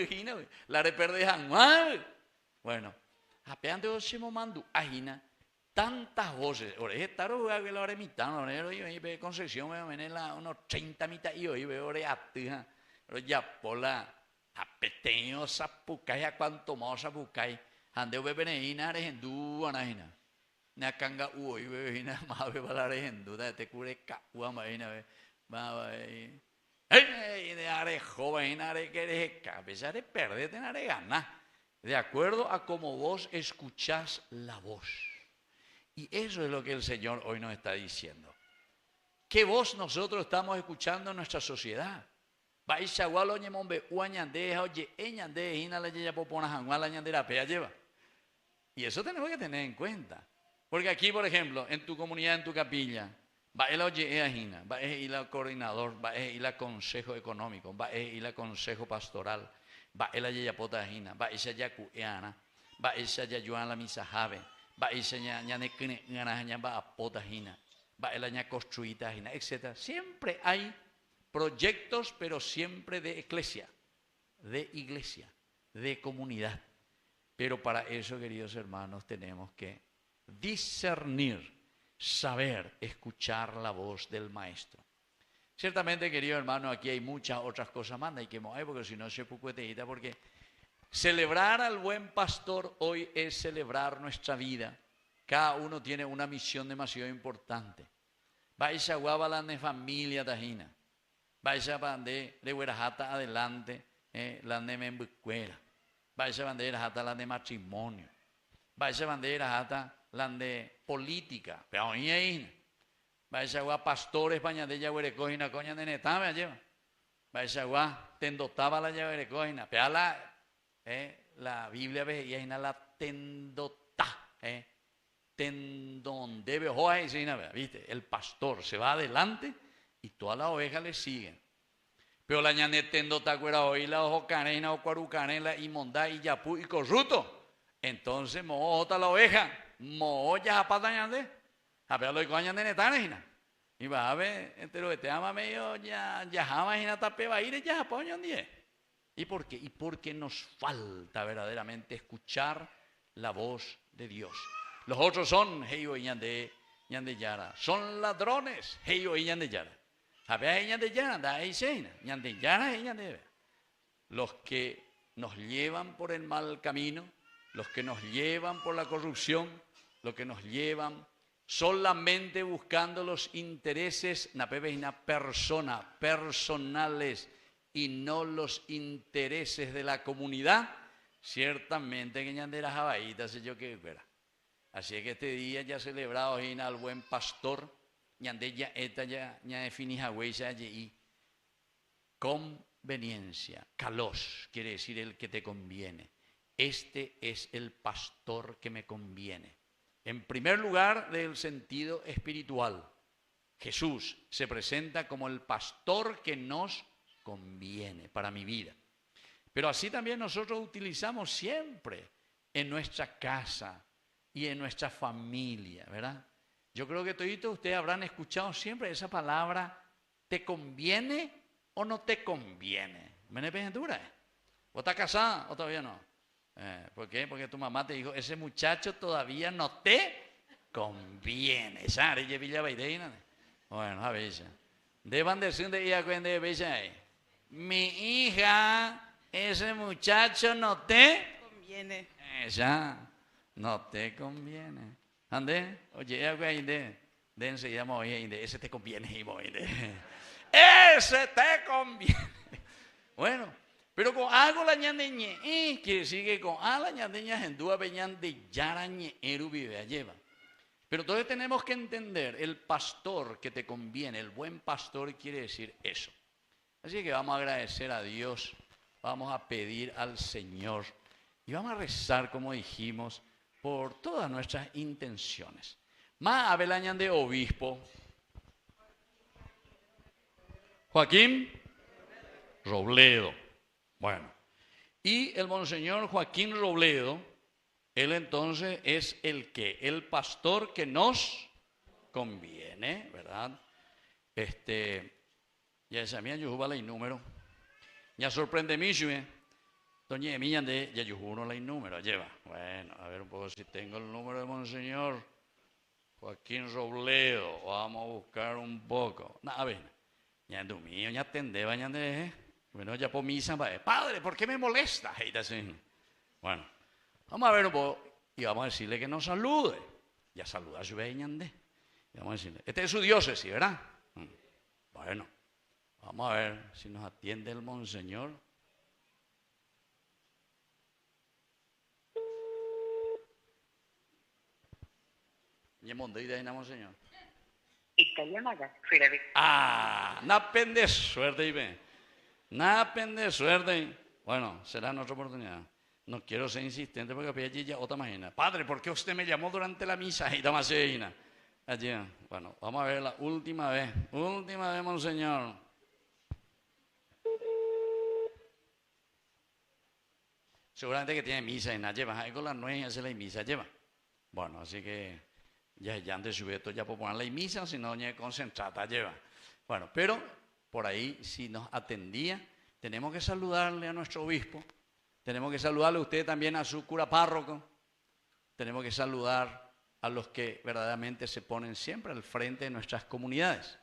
la de perder mal. Bueno, apeante o se mandu ajina tantas voces. Ahora esta roja que la hora mitad, ahora yo ve Concepción me ven la unos 30 mitad y hoy veo ahora atija, pero ya por la apeteño sapucay a cuanto más sapucay, ande ve beneina arehendú anajina. Na kanga uoi be hina ma be balare hendu da te kure ka ua ma hina be ba de are joven are que a pesar de perder tener ganas de acuerdo a cómo vos escuchás la voz. Y eso es lo que el Señor hoy nos está diciendo. ¿Qué voz nosotros estamos escuchando en nuestra sociedad? Vais a gualo ñemombe uañande oye eñande hina la ya popona hanguala ñandera pea lleva. Y eso tenemos que tener en cuenta. Porque aquí, por ejemplo, en tu comunidad, en tu capilla, va el oye ajina, va el coordinador, va el consejo económico, va el consejo pastoral, va el ayayapota ajina, va esa yacueana, va esa yayuan la misa jave, va esa ñanecne ñanaña va apota ajina, va el aña construita ajina, etc. Siempre hay proyectos, pero siempre de iglesia, de comunidad. Pero para eso, queridos hermanos, tenemos que discernir, saber, escuchar la voz del Maestro. Ciertamente, querido hermano, aquí hay muchas otras cosas más, hay que mover, porque si no se pucueteita, porque celebrar al buen pastor hoy es celebrar nuestra vida. Cada uno tiene una misión demasiado importante. Vais a guabalan de familia tajina, vais a bande de huerajata adelante, la de membucuera, vais a bandera jata la de matrimonio, vais a bandera jata la de política, pero ahí vais a guá pastores paña de yaguerecojina coña de netame lleva, vais a guá tendotaba la yaguerecojina, pero la Biblia ve y ahí la tendota, tendón debe ojo viste, el pastor se va adelante y todas las ovejas le siguen. Pero la ñane tendota cuera hoy la ojo canena o cuarucanela y mondá y yapú y corruto, entonces mojota la oveja. Moya zapata ñande, a ver lo que coñan de netana, y va a ver, entre lo que te ama medio ya jamás y tape va a ir ya apoyan 10. ¿Y por qué? Y porque nos falta verdaderamente escuchar la voz de Dios. Los otros son heyo y ñande yara, son ladrones, heyo y ñande yara. A ver ñande yara, da ahí seina, ñande yara y ñande. Los que nos llevan por el mal camino, los que nos llevan por la corrupción, los que nos llevan solamente buscando los intereses personales y no los intereses de la comunidad, ciertamente que ñandera jabaíta se yo que verá. Así es que este día ya celebrado al buen pastor, ñande ya esta ya defini jagüeya y conveniencia, kalos, quiere decir el que te conviene. Este es el pastor que me conviene. En primer lugar, del sentido espiritual. Jesús se presenta como el pastor que nos conviene para mi vida. Pero así también nosotros utilizamos siempre en nuestra casa y en nuestra familia, ¿verdad? Yo creo que todos ustedes habrán escuchado siempre esa palabra, ¿te conviene o no te conviene? ¿Me dura? ¿Vos estás casada o todavía no? ¿Por qué? Porque tu mamá te dijo, ese muchacho todavía no te conviene. Bueno, a ver. Deban decir de ella cuando mi hija, ese muchacho no te conviene. Esa no te conviene. ¿Ande? Oye, algo ahí de enseguida ese te conviene y ese te conviene. Bueno, pero con algo la ñandeñe, quiere decir que con la ñandeña en dúa veñan de yarañe eru vive lleva. Pero entonces tenemos que entender, el pastor que te conviene, el buen pastor quiere decir eso. Así que vamos a agradecer a Dios, vamos a pedir al Señor y vamos a rezar, como dijimos, por todas nuestras intenciones. Más abelañan de obispo. Joaquín Robledo. Bueno, y el monseñor Joaquín Robledo, él entonces es el pastor que nos conviene, ¿verdad? Ya esa mía yo jugo la número. Ya sorprende mucho, doña Emilia de ya yo jugo la número, lleva. Bueno, a ver un poco si tengo el número de monseñor Joaquín Robledo. Vamos a buscar un poco. A ver, ya ando mío, ya atendeba, ya de. Bueno, ya por misa, padre, ¿por qué me molesta? Bueno, vamos a ver un poco y vamos a decirle que nos salude. Ya saluda a su veñande. Y vamos a decirle, este es su diócesis, ¿verdad? Bueno, vamos a ver si nos atiende el monseñor. Monseñor. Esta llamada fuera de... Na pende suerte, Ibe. Na pende suerte. Bueno, será en otra oportunidad. No quiero ser insistente porque allí ya otra máquina. Padre, ¿por qué usted me llamó durante la misa? Y más allí. Bueno, vamos a ver la última vez. Última vez, monseñor. Seguramente que tiene misa y nada lleva. Ahí con las 9 hace la misa lleva. Bueno, así que ya antes sube esto ya por poner la misa, si no, ya concentrada lleva. Bueno, pero por ahí, si nos atendía, tenemos que saludarle a nuestro obispo, tenemos que saludarle a usted también a su cura párroco, tenemos que saludar a los que verdaderamente se ponen siempre al frente de nuestras comunidades.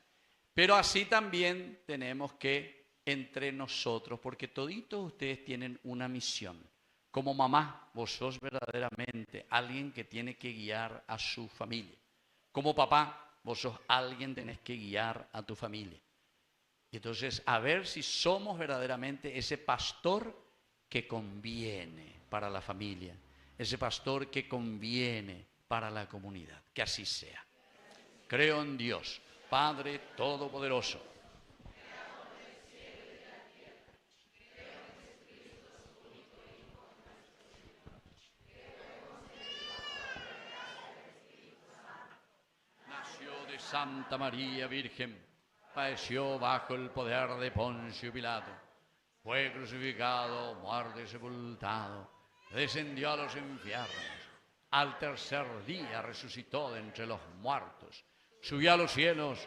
Pero así también tenemos que entre nosotros, porque toditos ustedes tienen una misión. Como mamá, vos sos verdaderamente alguien que tiene que guiar a su familia. Como papá, vos sos alguien que tenés que guiar a tu familia. Entonces, a ver si somos verdaderamente ese pastor que conviene para la familia, ese pastor que conviene para la comunidad. Que así sea. Creo en Dios, Padre Todopoderoso. Santa María Virgen, padeció bajo el poder de Poncio Pilato, fue crucificado, muerto y sepultado, descendió a los infiernos, al tercer día resucitó de entre los muertos, subió a los cielos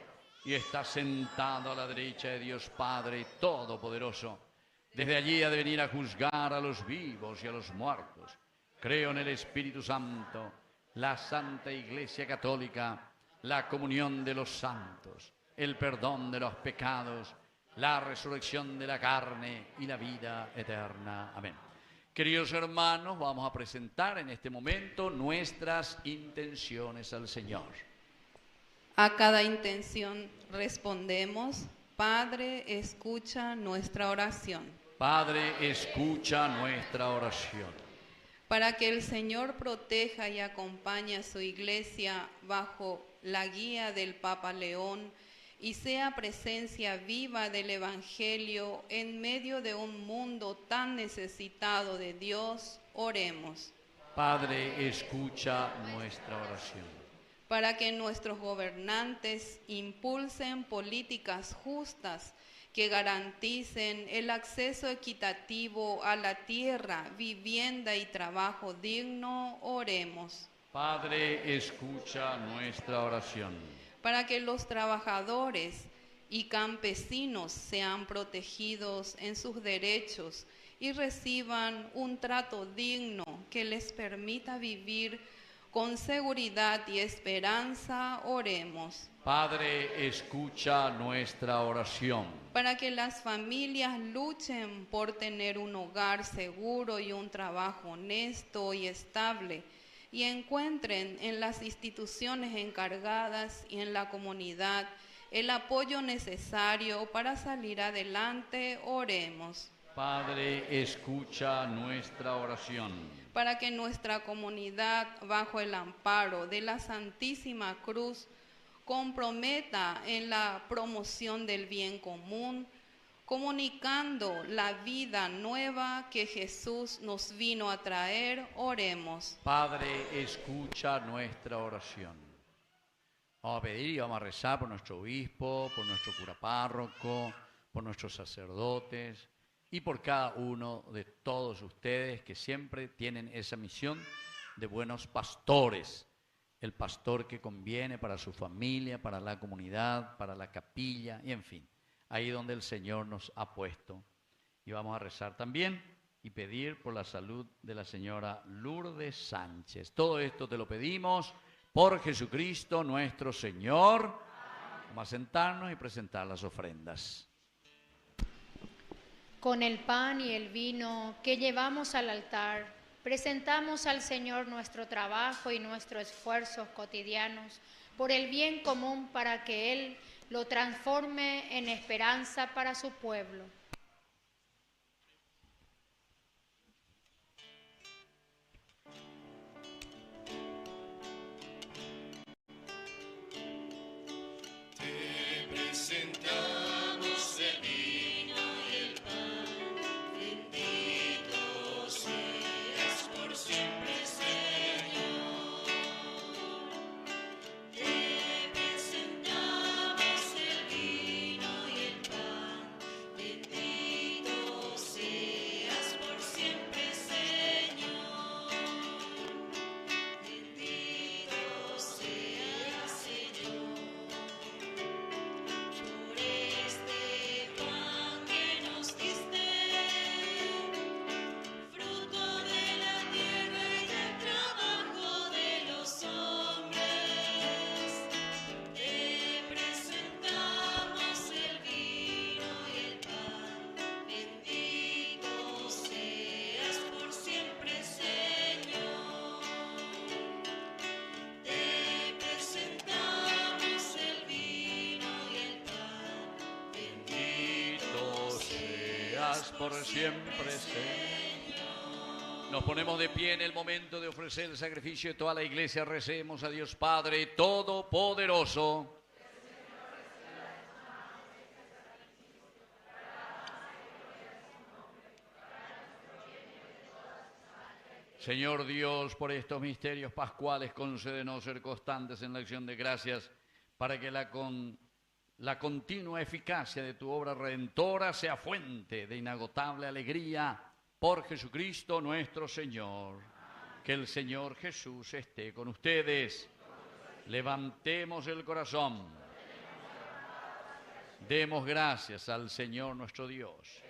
y está sentado a la derecha de Dios Padre Todopoderoso. Desde allí ha de venir a juzgar a los vivos y a los muertos. Creo en el Espíritu Santo, la Santa Iglesia Católica, la comunión de los santos, el perdón de los pecados, la resurrección de la carne y la vida eterna. Amén. Queridos hermanos, vamos a presentar en este momento nuestras intenciones al Señor. A cada intención respondemos, Padre, escucha nuestra oración. Padre, escucha nuestra oración. Para que el Señor proteja y acompañe a su iglesia bajo la guía del Papa León y sea presencia viva del Evangelio en medio de un mundo tan necesitado de Dios, oremos. Padre, escucha nuestra oración. Para que nuestros gobernantes impulsen políticas justas que garanticen el acceso equitativo a la tierra, vivienda y trabajo digno, oremos. Padre, escucha nuestra oración. Para que los trabajadores y campesinos sean protegidos en sus derechos y reciban un trato digno que les permita vivir con seguridad y esperanza, oremos. Padre, escucha nuestra oración. Para que las familias luchen por tener un hogar seguro y un trabajo honesto y estable, y encuentren en las instituciones encargadas y en la comunidad el apoyo necesario para salir adelante, oremos. Padre, escucha nuestra oración. Para que nuestra comunidad, bajo el amparo de la Santísima Cruz, comprometa en la promoción del bien común, comunicando la vida nueva que Jesús nos vino a traer, oremos. Padre, escucha nuestra oración. Vamos a pedir y vamos a rezar por nuestro obispo, por nuestro cura párroco, por nuestros sacerdotes y por cada uno de todos ustedes que siempre tienen esa misión de buenos pastores. El pastor que conviene para su familia, para la comunidad, para la capilla y en fin, ahí donde el Señor nos ha puesto. Y vamos a rezar también y pedir por la salud de la señora Lourdes Sánchez. Todo esto te lo pedimos por Jesucristo nuestro Señor. Vamos a sentarnos y presentar las ofrendas. Con el pan y el vino que llevamos al altar, presentamos al Señor nuestro trabajo y nuestros esfuerzos cotidianos por el bien común para que Él lo transforme en esperanza para su pueblo. Te presentamos el vino y el pan, bendito seas por siempre, Señor. Te presentamos el vino y el pan, bendito seas por siempre, Señor. Bendito seas, Señor. Por este pan que nos diste, fruto de la tierra y del trabajo de los hombres, te presentamos el vino y el pan. Bendito seas por siempre, Señor. Te presentamos el vino y el pan. Bendito seas por siempre, Señor. Nos ponemos de pie en el momento de ofrecer el sacrificio de toda la iglesia. Recemos a Dios Padre Todopoderoso. Señor Dios, por estos misterios pascuales, concédenos ser constantes en la acción de gracias, para que la continua eficacia de tu obra redentora sea fuente de inagotable alegría por Jesucristo nuestro Señor. Que el Señor Jesús esté con ustedes. Levantemos el corazón. Demos gracias al Señor nuestro Dios.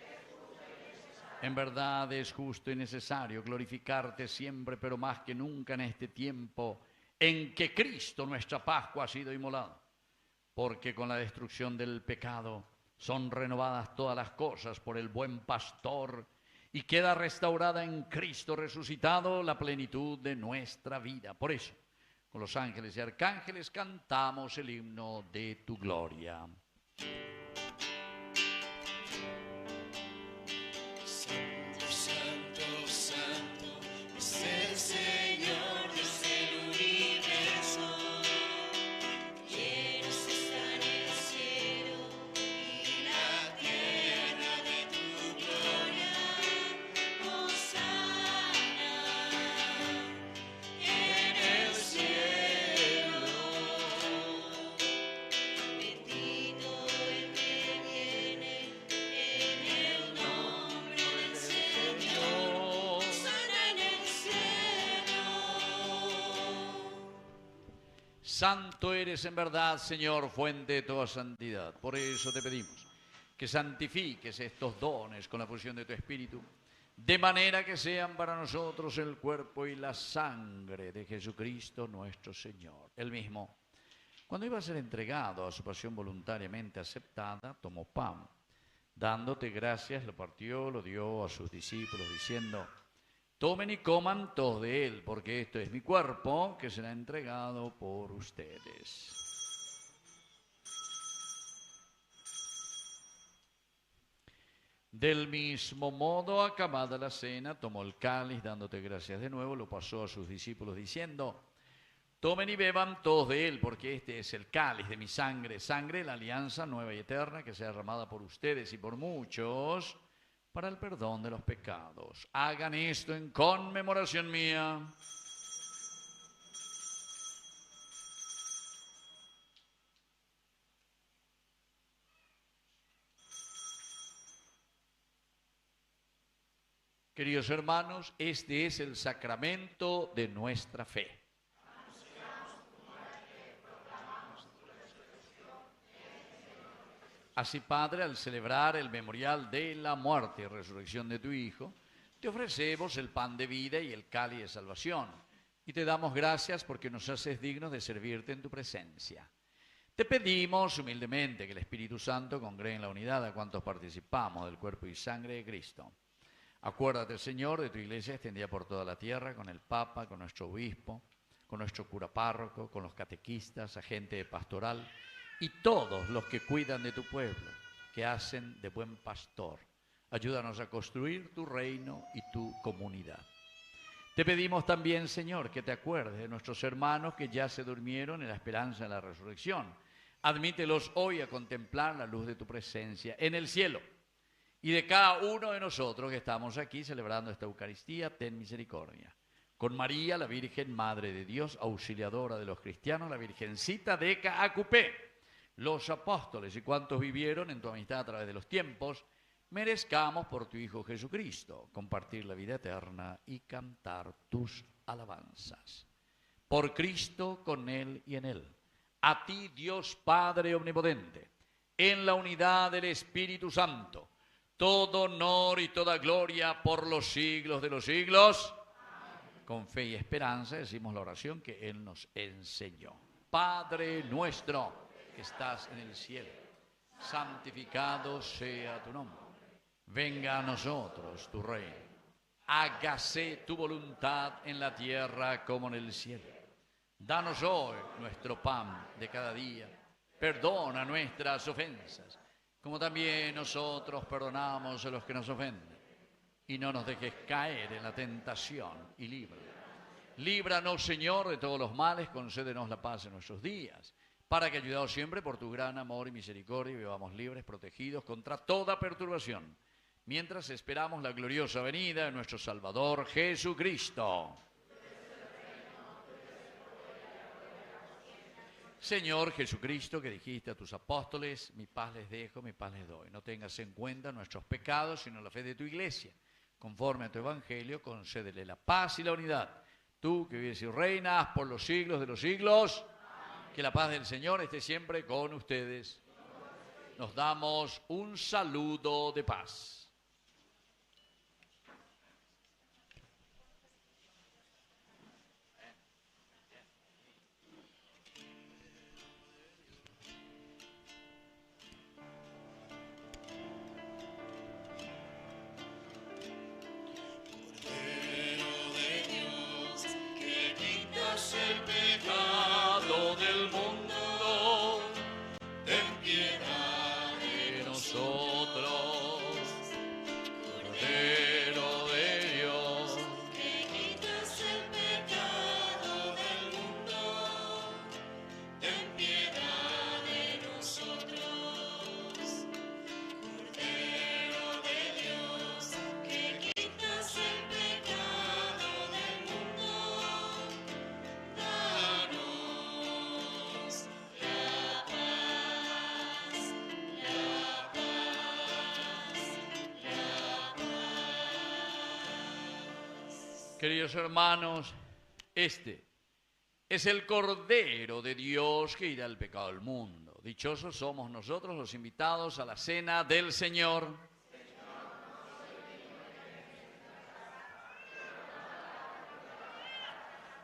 En verdad es justo y necesario glorificarte siempre, pero más que nunca en este tiempo en que Cristo, nuestra Pascua, ha sido inmolado. Porque con la destrucción del pecado son renovadas todas las cosas por el buen pastor y queda restaurada en Cristo resucitado la plenitud de nuestra vida. Por eso, con los ángeles y arcángeles cantamos el himno de tu gloria. Santo, santo, santo es el Señor, Dios del universo. Llenos están el cielo y la tierra de tu gloria. Hosana en el cielo. Bendito Santo eres en verdad, Señor, fuente de toda santidad. Por eso te pedimos que santifiques estos dones con la fusión de tu Espíritu, de manera que sean para nosotros el cuerpo y la sangre de Jesucristo nuestro Señor. Él mismo, cuando iba a ser entregado a su pasión voluntariamente aceptada, tomó pan. Dándote gracias, lo partió, lo dio a sus discípulos, diciendo: tomen y coman todos de él, porque esto es mi cuerpo, que será entregado por ustedes. Del mismo modo, acabada la cena, tomó el cáliz, dándote gracias de nuevo, lo pasó a sus discípulos, diciendo: tomen y beban todos de él, porque este es el cáliz de mi sangre, sangre de la alianza nueva y eterna, que sea derramada por ustedes y por muchos, para el perdón de los pecados. Hagan esto en conmemoración mía. Queridos hermanos, este es el sacramento de nuestra fe. Así, Padre, al celebrar el memorial de la muerte y resurrección de tu Hijo, te ofrecemos el pan de vida y el cáliz de salvación, y te damos gracias porque nos haces dignos de servirte en tu presencia. Te pedimos humildemente que el Espíritu Santo congregue en la unidad a cuantos participamos del cuerpo y sangre de Cristo. Acuérdate, Señor, de tu iglesia extendida por toda la tierra, con el Papa, con nuestro obispo, con nuestro cura párroco, con los catequistas, agente de pastoral, y todos los que cuidan de tu pueblo, que hacen de buen pastor. Ayúdanos a construir tu reino y tu comunidad. Te pedimos también, Señor, que te acuerdes de nuestros hermanos que ya se durmieron en la esperanza de la resurrección. Admítelos hoy a contemplar la luz de tu presencia en el cielo. Y de cada uno de nosotros que estamos aquí celebrando esta Eucaristía, ten misericordia. Con María, la Virgen Madre de Dios, auxiliadora de los cristianos, la Virgencita de Caacupé, los apóstoles y cuantos vivieron en tu amistad a través de los tiempos, merezcamos por tu Hijo Jesucristo compartir la vida eterna y cantar tus alabanzas. Por Cristo, con Él y en Él. A ti, Dios Padre omnipotente, en la unidad del Espíritu Santo, todo honor y toda gloria por los siglos de los siglos. Amén. Con fe y esperanza decimos la oración que Él nos enseñó. Padre nuestro que estás en el cielo, santificado sea tu nombre. Venga a nosotros tu reino. Hágase tu voluntad en la tierra como en el cielo. Danos hoy nuestro pan de cada día. Perdona nuestras ofensas, como también nosotros perdonamos a los que nos ofenden. Y no nos dejes caer en la tentación y líbranos. Líbranos, Señor, de todos los males, concédenos la paz en nuestros días, para que, ayudados siempre por tu gran amor y misericordia, vivamos libres, protegidos contra toda perturbación, mientras esperamos la gloriosa venida de nuestro Salvador Jesucristo. Señor Jesucristo, que dijiste a tus apóstoles: mi paz les dejo, mi paz les doy. No tengas en cuenta nuestros pecados, sino la fe de tu iglesia. Conforme a tu evangelio, concédele la paz y la unidad. Tú que vives y reinas por los siglos de los siglos, que la paz del Señor esté siempre con ustedes. Nos damos un saludo de paz. El pecado del mundo, ten piedad de nosotros. Cordero de Dios, que quitas el pecado del mundo, ten piedad de nosotros. Cordero de Dios, que quitas el pecado del mundo, Queridos hermanos, este es el Cordero de Dios que quita el pecado del mundo. Dichosos somos nosotros los invitados a la cena del Señor.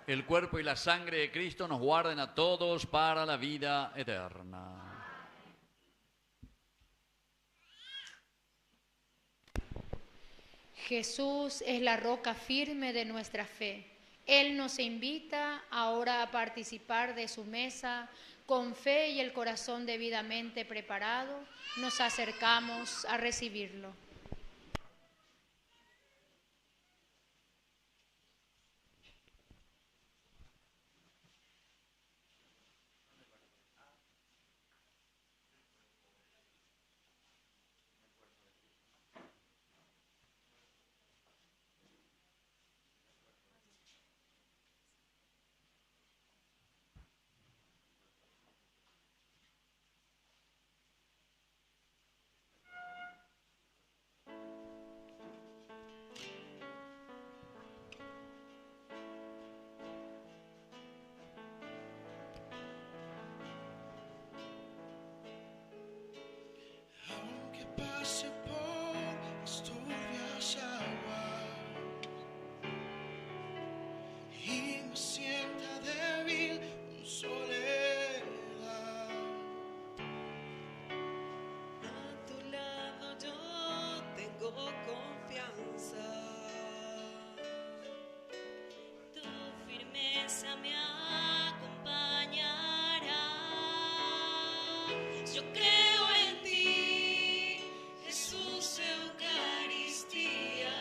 El cuerpo y la sangre de Cristo nos guarden a todos para la vida eterna. Jesús es la roca firme de nuestra fe. Él nos invita ahora a participar de su mesa. Con fe y el corazón debidamente preparado, nos acercamos a recibirlo. Aunque pase por las turbias aguas y me sienta débil en soledad, a tu lado yo tengo confianza. Tu firmeza me acompañará. Yo creo en ti, Jesús, Eucaristía,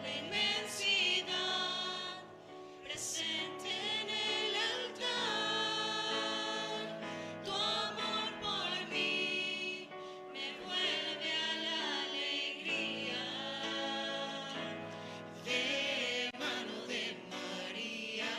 la inmensidad presente en el altar. Tu amor por mí me vuelve a la alegría. De mano de María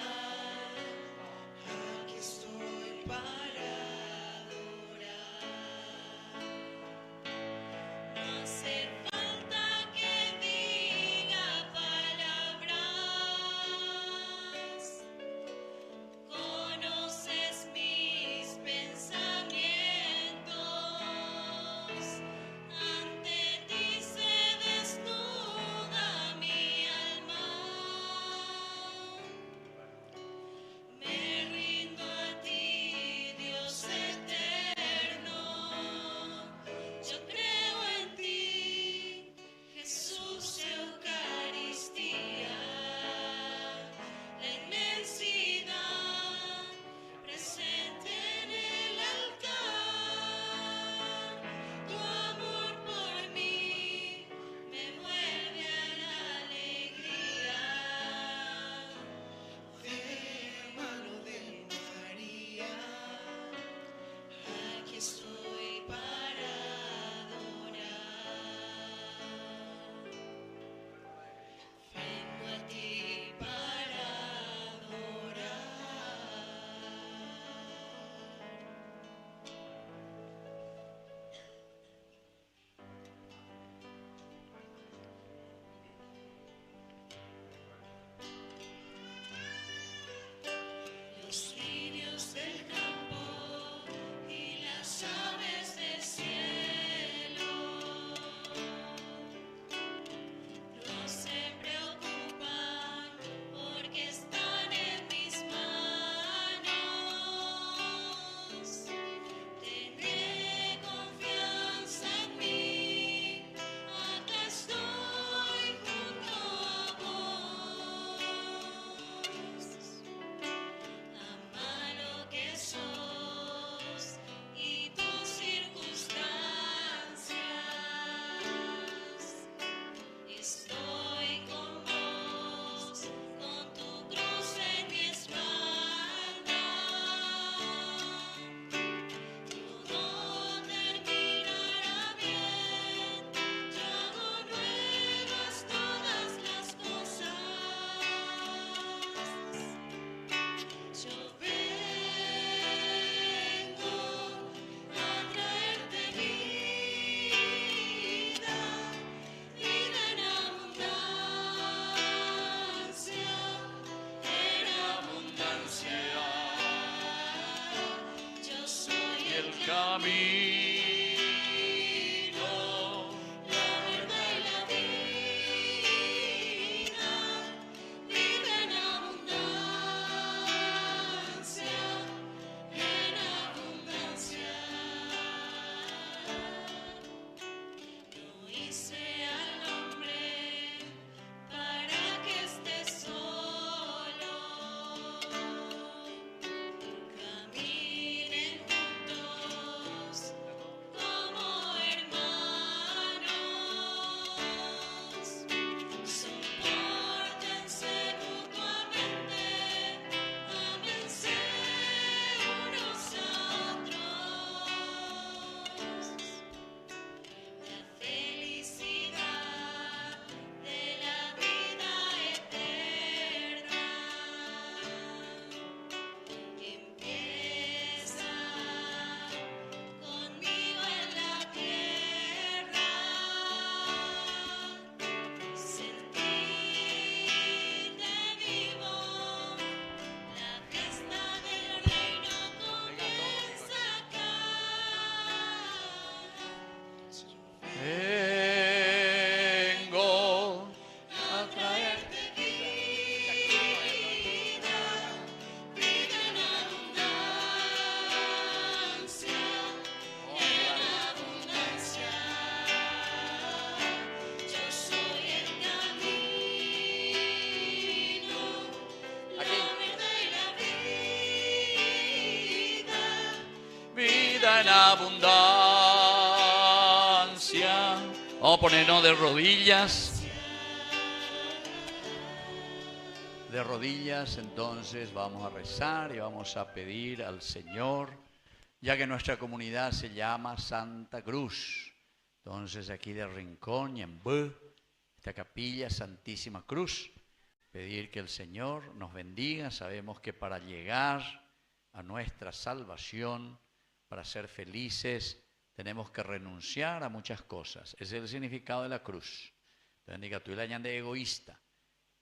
en abundancia. Vamos a ponernos de rodillas. De rodillas, entonces vamos a rezar y vamos a pedir al Señor, ya que nuestra comunidad se llama Santa Cruz. Entonces aquí de Rincón y en esta capilla Santísima Cruz, pedir que el Señor nos bendiga. Sabemos que para llegar a nuestra salvación, para ser felices, tenemos que renunciar a muchas cosas. Ese es el significado de la cruz. Entonces, tú la de egoísta.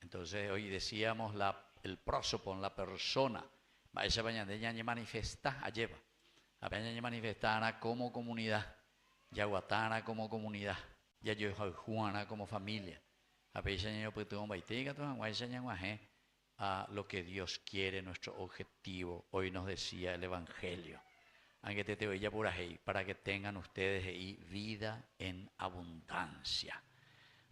Entonces, hoy decíamos el prósopo, la persona. Esa mañana manifesta, lleva. A manifestar como comunidad. Yaguatana como comunidad. Ya yo Juana como familia. A lo que Dios quiere, nuestro objetivo. Hoy nos decía el Evangelio. Para que tengan ustedes ahí vida en abundancia.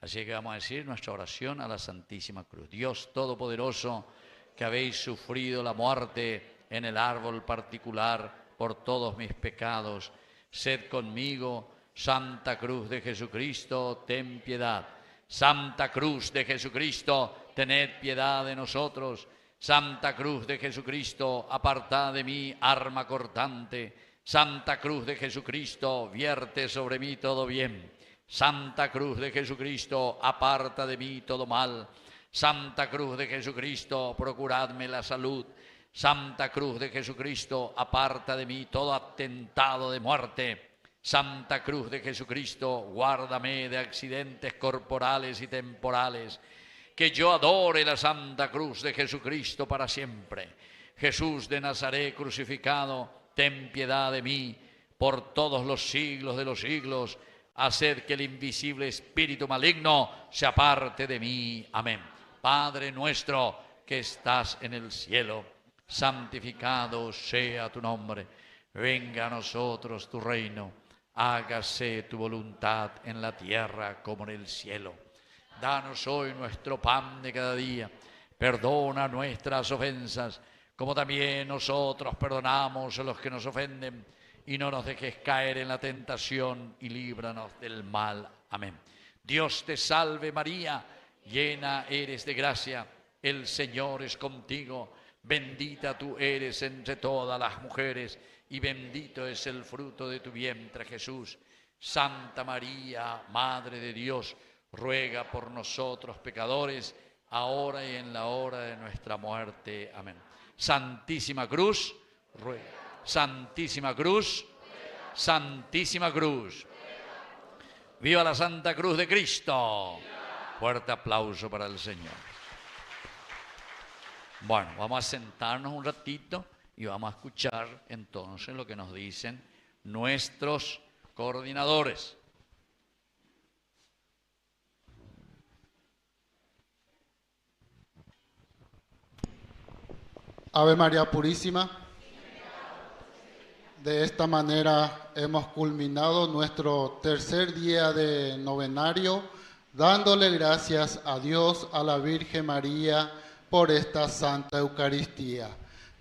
Así que vamos a decir nuestra oración a la Santísima Cruz. Dios Todopoderoso, que habéis sufrido la muerte en el árbol particular por todos mis pecados, sed conmigo. Santa Cruz de Jesucristo, ten piedad. Santa Cruz de Jesucristo, tened piedad de nosotros. Santa Cruz de Jesucristo, apartad de mí arma cortante. Santa Cruz de Jesucristo, vierte sobre mí todo bien. Santa Cruz de Jesucristo, aparta de mí todo mal. Santa Cruz de Jesucristo, procuradme la salud. Santa Cruz de Jesucristo, aparta de mí todo atentado de muerte. Santa Cruz de Jesucristo, guárdame de accidentes corporales y temporales. Que yo adore la Santa Cruz de Jesucristo para siempre. Jesús de Nazaret crucificado, ten piedad de mí por todos los siglos de los siglos. Haced que el invisible espíritu maligno se aparte de mí. Amén. Padre nuestro que estás en el cielo, santificado sea tu nombre. Venga a nosotros tu reino. Hágase tu voluntad en la tierra como en el cielo. Danos hoy nuestro pan de cada día. Perdona nuestras ofensas, como también nosotros perdonamos a los que nos ofenden. Y no nos dejes caer en la tentación y líbranos del mal. Amén. Dios te salve María, llena eres de gracia. El Señor es contigo. Bendita tú eres entre todas las mujeres y bendito es el fruto de tu vientre, Jesús. Santa María, Madre de Dios, ruega por nosotros pecadores, ahora y en la hora de nuestra muerte. Amén. Santísima Cruz, ruega. Santísima Cruz, Santísima Cruz. ¡Viva la Santa Cruz de Cristo! Fuerte aplauso para el Señor. Bueno, vamos a sentarnos un ratito y vamos a escuchar entonces lo que nos dicen nuestros coordinadores. Ave María Purísima. De esta manera hemos culminado nuestro tercer día de novenario, dándole gracias a Dios, a la Virgen María, por esta Santa Eucaristía.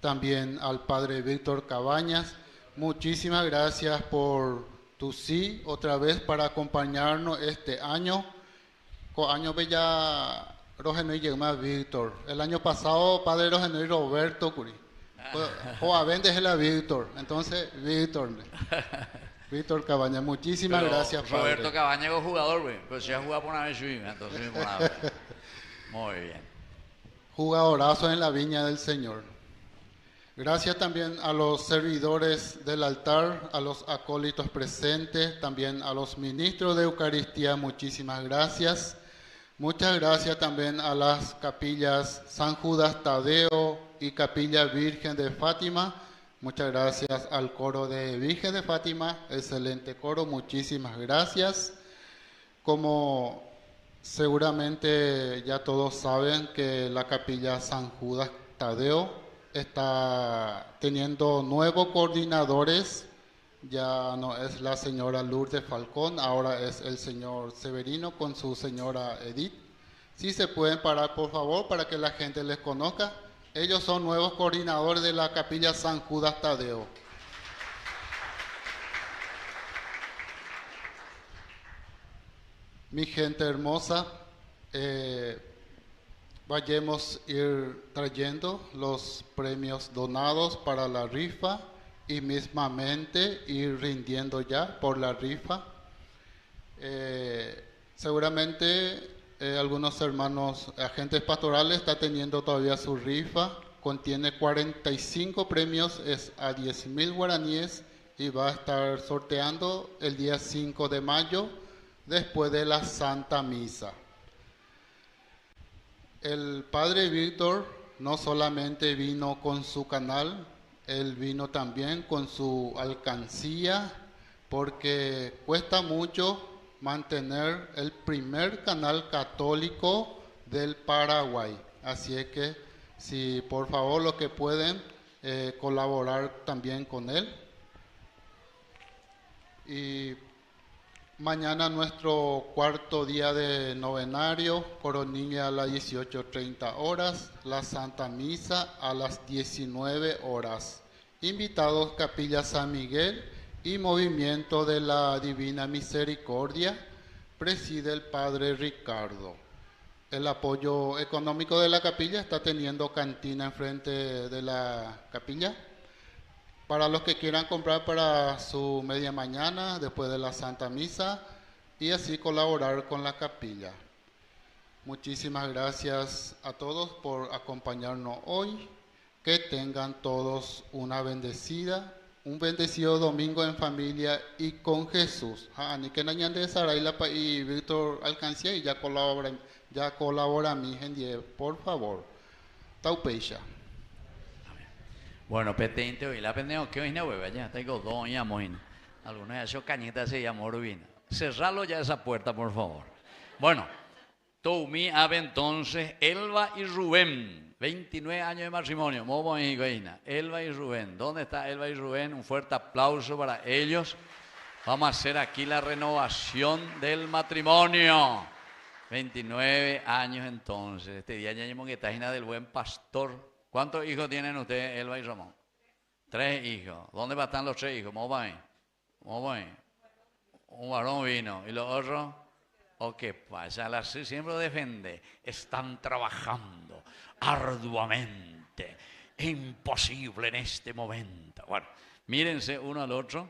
También al Padre Víctor Cabañas, muchísimas gracias por tu sí, otra vez para acompañarnos este año. Año bella Rogenoi Yegma Víctor. El año pasado, Padre Rogenoi Roberto Curi. O a vendes la Víctor. Entonces, Víctor Cabañas, muchísimas gracias, Padre. Roberto Cabañas es jugador, güey. Pero si ha jugado por una vez, entonces por una vez. Muy bien. Jugadorazo en la viña del Señor. Gracias también a los servidores del altar, a los acólitos presentes, también a los ministros de Eucaristía, muchísimas gracias. Muchas gracias también a las capillas San Judas Tadeo y Capilla Virgen de Fátima. Muchas gracias al coro de Virgen de Fátima, excelente coro, muchísimas gracias. Como seguramente ya todos saben que la capilla San Judas Tadeo está teniendo nuevos coordinadores. Ya no es la señora Lourdes Falcón, ahora es el señor Severino con su señora Edith. Si se pueden parar, por favor, para que la gente les conozca. Ellos son nuevos coordinadores de la capilla San Judas Tadeo. Mi gente hermosa, vayamos a ir trayendo los premios donados para la rifa y mismamente ir rindiendo ya por la rifa. Seguramente algunos hermanos agentes pastorales están teniendo todavía su rifa. Contiene 45 premios, es a 10,000 guaraníes y va a estar sorteando el día 5 de mayo después de la Santa Misa. El Padre Víctor no solamente vino con su canal, él vino también con su alcancía, porque cuesta mucho mantener el primer canal católico del Paraguay. Así es que, si por favor los que pueden colaborar también con él. Y mañana nuestro cuarto día de novenario, coronilla a las 18:30 horas, la Santa Misa a las 19 horas. Invitados Capilla San Miguel y Movimiento de la Divina Misericordia, preside el Padre Ricardo. El apoyo económico de la capilla está teniendo cantina enfrente de la capilla. Para los que quieran comprar para su media mañana, después de la Santa Misa, y así colaborar con la capilla. Muchísimas gracias a todos por acompañarnos hoy. Que tengan todos un bendecido domingo en familia y con Jesús. Ni que nañan de Saraila y Víctor Alcancía y ya colabora mi gente, por favor. Taupeisha. Bueno, petente hoy la pendejo que hoy no bebe ya tengo doña moina. Algunos de esos cañitas se llamó Rubina. Cerralo ya esa puerta, por favor. Bueno, Toumi ave entonces Elba y Rubén. 29 años de matrimonio. Elba y Rubén. ¿Dónde está Elba y Rubén? Un fuerte aplauso para ellos. Vamos a hacer aquí la renovación del matrimonio. 29 años entonces. Este día ya llamamos que está del buen pastor. ¿Cuántos hijos tienen ustedes, Elba y Ramón? 3 hijos. ¿Dónde van a estar los 3 hijos? ¿Cómo van? Un varón vino. ¿Y los otros? ¿O qué pasa? La siempre lo defiende. Están trabajando arduamente. Imposible en este momento. Bueno, mírense uno al otro.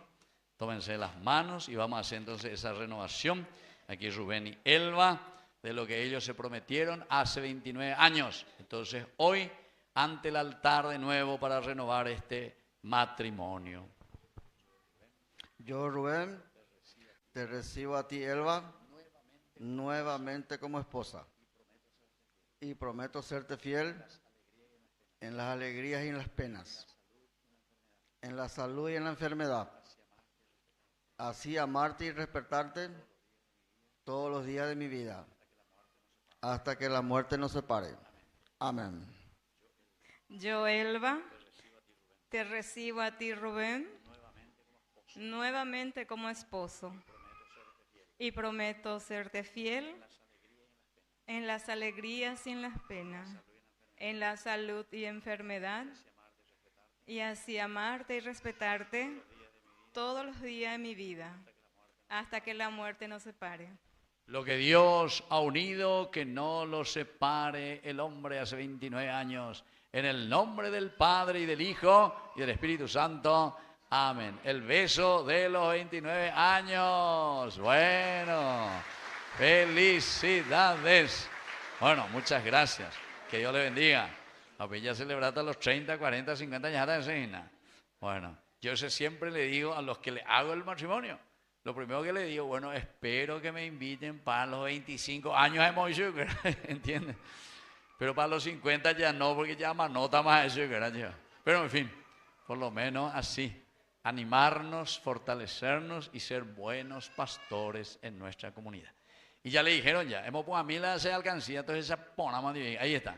Tómense las manos y vamos a hacer entonces esa renovación. Aquí Rubén y Elba, de lo que ellos se prometieron hace 29 años. Entonces hoy, ante el altar de nuevo para renovar este matrimonio. Yo, Rubén, te recibo a ti, Elba, nuevamente como esposa. Y prometo serte fiel en las alegrías y en las penas, en la salud y en la enfermedad, así amarte y respetarte todos los días de mi vida, hasta que la muerte nos separe. Amén. Yo, Elba, te recibo a ti, Rubén, nuevamente como esposo, y prometo serte fiel en las alegrías y en las penas, en la salud y enfermedad, y así amarte y respetarte todos los días de mi vida, hasta que la muerte nos separe. Lo que Dios ha unido, que no lo separe el hombre hace 29 años. En el nombre del Padre y del Hijo y del Espíritu Santo. Amén. El beso de los 29 años. Bueno, felicidades. Bueno, muchas gracias. Que Dios le bendiga. A ya celebrar hasta los 30, 40, 50 años de cena. Bueno, yo siempre le digo a los que le hago el matrimonio. Lo primero que le digo, bueno, espero que me inviten para los 25 años de Moisés, ¿entiendes? Pero para los 50 ya no, porque ya manota más eso, ¿verdad? Pero en fin, por lo menos así, animarnos, fortalecernos y ser buenos pastores en nuestra comunidad. Y ya le dijeron ya, hemos puesto a mí la alcancía, entonces esa ponamos ahí está.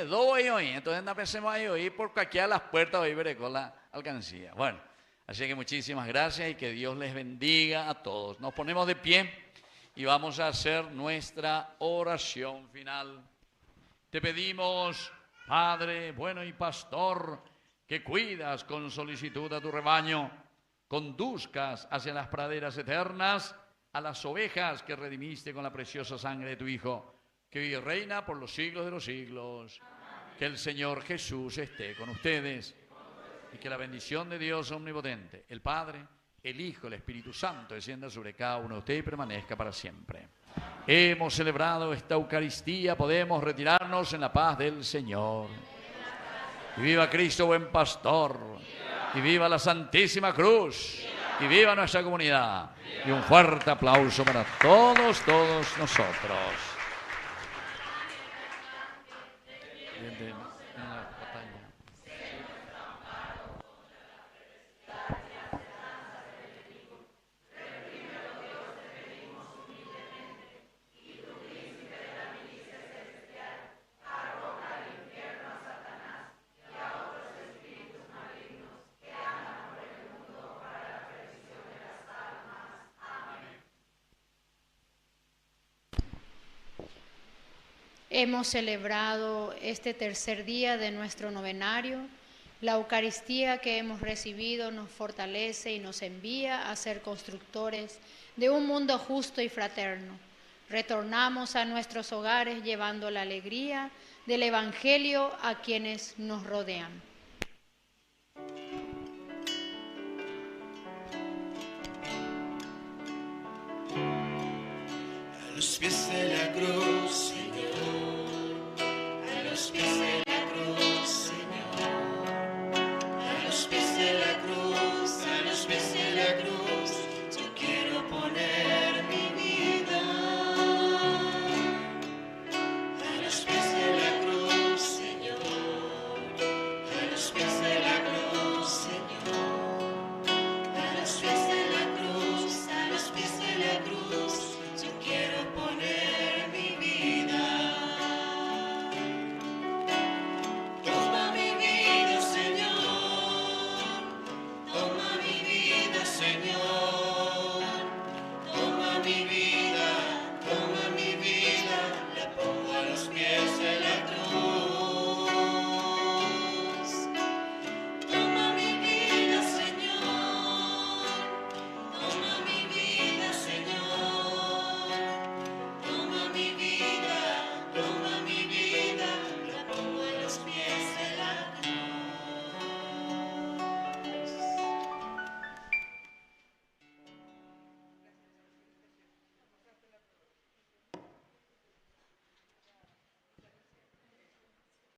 Dos hoy, entonces empecemos ahí hoy por cualquiera de las puertas hoy veré con la alcancía. Bueno, así que muchísimas gracias y que Dios les bendiga a todos. Nos ponemos de pie y vamos a hacer nuestra oración final. Te pedimos, Padre bueno y pastor, que cuidas con solicitud a tu rebaño, conduzcas hacia las praderas eternas a las ovejas que redimiste con la preciosa sangre de tu Hijo, que vive y reina por los siglos de los siglos. Amén. Que el Señor Jesús esté con ustedes y que la bendición de Dios omnipotente, el Padre, el Hijo, el Espíritu Santo, descienda sobre cada uno de ustedes y permanezca para siempre. Hemos celebrado esta Eucaristía, podemos retirarnos en la paz del Señor. Y viva Cristo, buen pastor, y viva la Santísima Cruz, y viva nuestra comunidad. Y un fuerte aplauso para todos nosotros. Hemos celebrado este tercer día de nuestro novenario. La Eucaristía que hemos recibido nos fortalece y nos envía a ser constructores de un mundo justo y fraterno. Retornamos a nuestros hogares llevando la alegría del Evangelio a quienes nos rodean. A los pies de la cruz